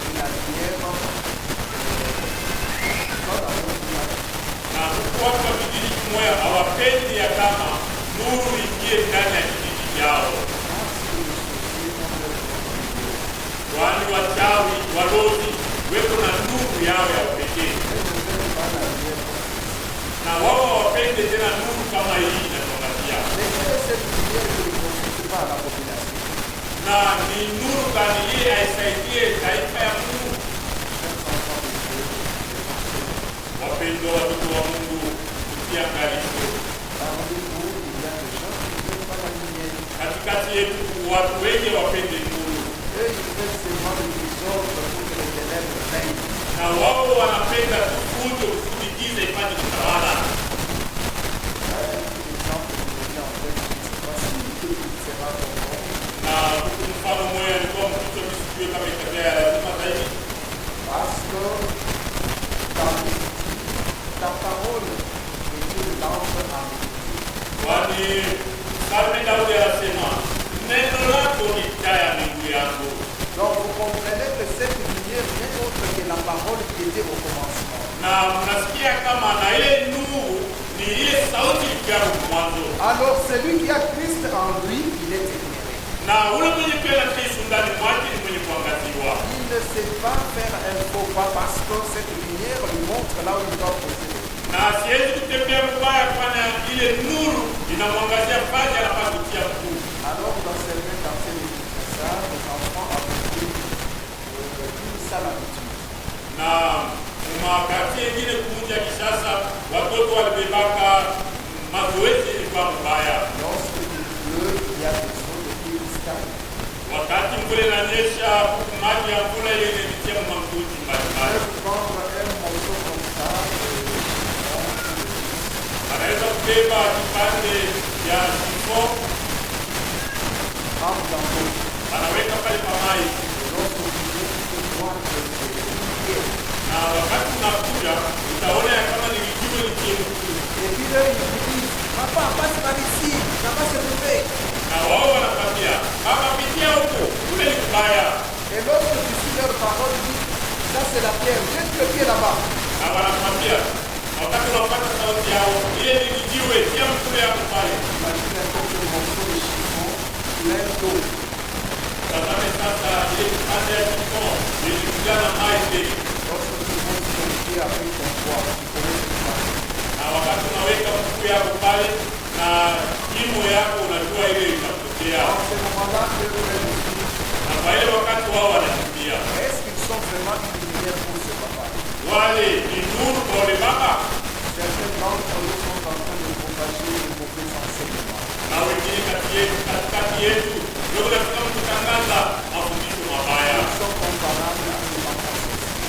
que la lumière soit dans leur village. Na watu wa kijiji kimoja hawapendi ya kama nuru ingie ndani ya kijiji chao. Kwani wachawi walozi weko na nuru yao ya pekee, na wao hawapende tena nuru kama hii inatangazia. Na ni nuru gani hii aisaidie taifa ya Mungu? Wapendwa watoto wa Mungu, kutia angalizo. Katikati yetu watu wengi wapende nuru, na wao wanapenda fujo kusudi giza ipate kutawala. Na mfano mmoja alikuwa mtoto msijue kama itatokea lazima zaidi. Parce que ta parole est une lampe à mes pieds. Kwani Mfalme Daudi anasema neno lako ni taa ya miguu yangu. Donc vous comprenez que cette lumière n'est autre que la parole qui était au commencement. Na mnasikia kama na ile nuru ni ile sauti ya mwanzo. Alors celui qui a Christ en lui, il est éclairé. Na ule mwenye pia Kristo ndani mwake ni mwenye kuangaziwa. Il ne sait pas faire un faux pas parce que cette lumière lui montre là où il doit poser. Na siwezi kutembea mbaya kwani ile nuru inamwangazia pale anapaswa kutia mkuu. Alors dans certains quartiers de Kinshasa, les enfants avaient pris une sale habitude. Na makati yengine kuja Kinshasa watoto walibebaka mazoezi ilikuwa mbaya. Lorsque il pleut, il y a des eaux de cristal. Wakati mvula inanyesha maji ya mvula ile inapitia mamkuti mbalimbali. prendre un morceau comme ça Anaweza kubeba kipande ya sifo, dans l'eau. anaweka pale pa maji, Lorsque vous êtes voir que c'est na wakati unakuja utaona ya kama ni kijiwe ni chemku. et puis là, ils vous disent, papa, passe par ici, ça va se trouver. Na wao wanakwambia kama pitia huko kule ni kubaya, Et lorsque tu suis leur parole, tu dis, ça c'est la pierre, jette le pied là-bas. na wanakwambia wakati unapata sauti yao, ile ni kijiwe, tia mkule yako pale. Imaginez un peu ce morceau de chiffon plein d'eau. Tazame sasa ile kipande ya sifo ilikujaa na maji. Lorsque tu poses ton pied avec ton poids, tu connais ce qui passe. Na wakati unaweka mkuu yako pale na kimo yako unajua ile itapotea. Dans ce moment-là, eux nous disent, Na kwa ile wakati wao wanakimbia, est-ce qu'ils sont vraiment une lumière pour ce papa? wale ni nuru kwa wale baba, Certains d'entre eux sont en train de propager une mauvaise enseignement. na wengine katikati yetu ndio tunataka kutangaza mafundisho mabaya, Ils sont comparables à ces enfants.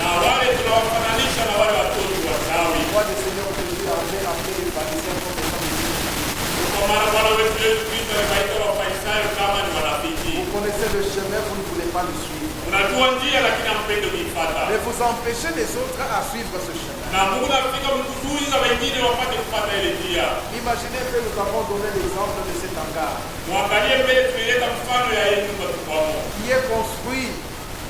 na wale tunawafananisha na wale watoto wachawi. Moi, le Seigneur Jésus avait appelé les pharisiens comme des hommes de Kwa maana Bwana wetu Yesu Kristo aliwaita Wafarisayo kama ni marafiki. Vous connaissez le chemin, vous ne voulez pas le suivre. Unajua njia lakini hampendi kuifuata, Mais vous empêchez les autres à suivre ce chemin. na Mungu anafika mkuzuiza wengine wapate kufuata ile njia. Imaginez que nous avons donné l'exemple de cet hangar Mwangalie mbele, tulileta mfano ya hii nyumba tukwamo qui est construit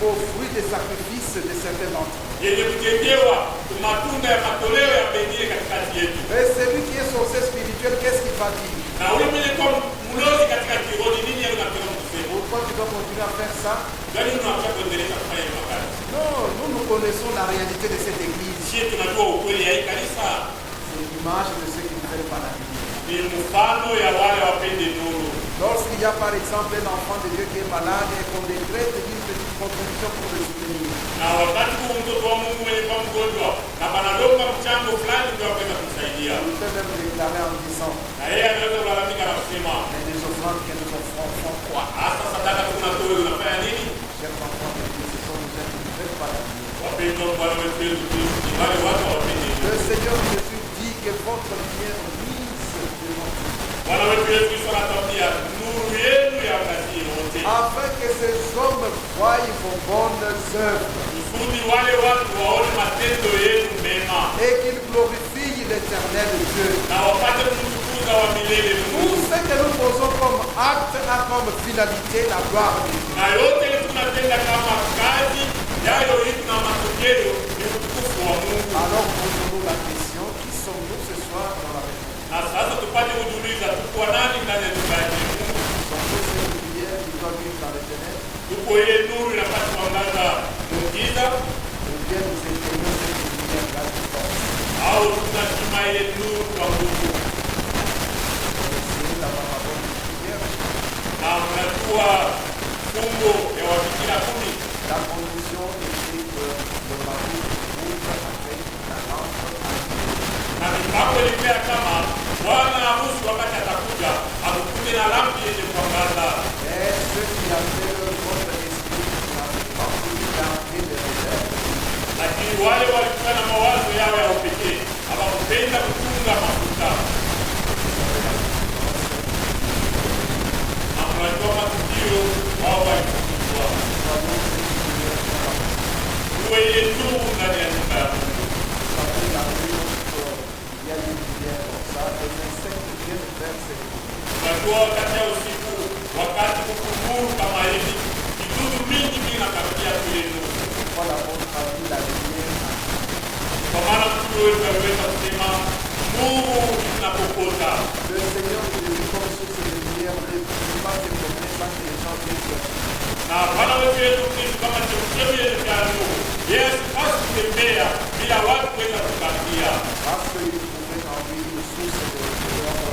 au fruit des sacrifices de certains d'entre nous. yenye kujengewa matunda ya matoleo ya pengine katikati yetu, Et celui qui est sorcier spirituel, qu'est-ce qu'il va dire? na ule mwenye kwa mlozi katika kiroho nini yeye unapenda kusema Pourquoi tu dois continuer à faire ça? gani? Unaacha kuendelea kufanya hiyo kazi? Non, nous connaissons la réalité de cette église. Sisi tunajua ukweli ya hii kanisa C'est l'image de ceux qui ne veulent pas la lumière. ni mfano ya wale wapende nuru. Lorsqu'il y a par exemple un enfant de Dieu qui est malade et qu'on décrète d'une petite contribution pour le soutenir, Na wakati huu mtoto wa Mungu mwenye kwa mgonjwa na banalomba mchango fulani ndio aweza kumsaidia, il peut même déclarer en disant, na yeye anaweza kulalamika na kusema mais les offrandes que nous offrons font quoi? hasa sadaka tunatoa unafanya nini? Chers enfants de Dieu, ce sont les gens qui ne veulent pas la lumière. Wapendwa wa Bwana wetu Yesu Kristo, ni wale watu wapende nuru. Le Seigneur Jésus dit que votre lumière mise devant vous, Bwana wetu Yesu Kristo anatuambia nuru yenu yaangazie wote, afin que ces hommes voient vos bonnes œuvres kusudi wale watu waone matendo yenu mema et qu'ils glorifient l'éternel Dieu. na wapate kumtukuza wa milele Tout Mungu. ce que nous faisons comme acte a comme finalité la gloire de Dieu. Na yote ile tunatenda kama kazi yayo iko na matokeo ni utukufu wa Mungu. Alors posons-nous la question, qui sommes-nous ce soir dans la maison? Na sasa tupate kujiuliza tuko nani ndani ya nyumba ya Mungu? Sommes-nous ces lumières qui doivent vivre dans les ténèbres? Tuko ile nuru inapaswa kuangaza giza, Ou bien nous éteignons cette lumière grâce à force? au tunazima ile nuru kwa nguvu? C'est la parole de lumière. Na mnajua fungo ya Wabikira 10, La condition était que le mari ouvre avec la lampe allumée. na mipango ilipea kama bwana harusi wakati atakuja akukute na lampi yenye kuangaza. Et ceux qui avaient votre esprit n'avaient pas voulu garder les réserves. Lakini wale walikuwa na mawazo yao ya upekee hawakupenda kutunga mafuta. Na mnajua matukio wao walifukuzwa. Uwe ile nuru ndani ya nyumba ya Mungu. Il y a une lumière comme ça, les insectes viennent vers cette lumière. Unajua wakati ya usiku, wakati kukufuru kama hivi, vidudu mingi vinakaribia kule nuru. Pourquoi l'apôtre a dit la lumière? Kwa maana mtu wetu aliweza kusema nuru inapokota. Le Seigneur Jésus comme source de lumière ne peut pas se promener sans que les gens viennent chercher. Na Bwana wetu Yesu Kristo kama chemchemi yenye vya nuru, yeye asipaswi kutembea bila watu kuweza kukaribia, Parce qu'il trouvait en lui une source de lumière.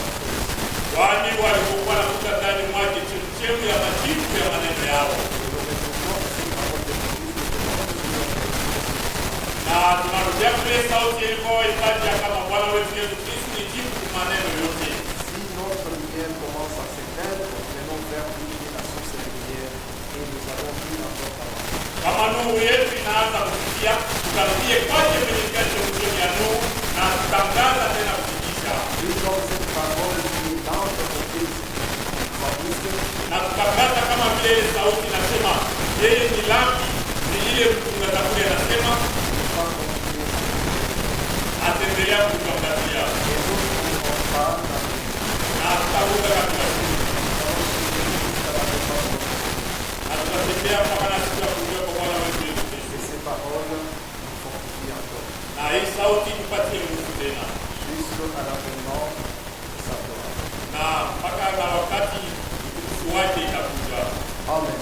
kwani walipokuwa nakuta ndani mwake chemchemi ya majibu ya maneno yao. Na tunarudia kule sauti ilikuwa itaja kama Bwana wetu Yesu Kristo ni jibu kwa maneno yote. Si notre lumière commence à s'éteindre, nous allons vers lui qui est la source de lumière et nous allons plus encore avancer. nuru yetu inaanza kufikia, tukarudie kwake kwenye chemchemi ya nuru na tutangaza tena kufikisha. Na tutangaza kama vile ile sauti inasema, yeye ni lambi, ni ile mtunga Zaburi anasema, ataendelea kutuangazia. Na tutaruka katika siku. Na tutatembea mpaka na siku ya kujua kwa Bwana wetu Yesu Kristo. Na hii sauti tupatie nguvu tena. Na mpaka na wakati utukufu wake itakuja. Amen.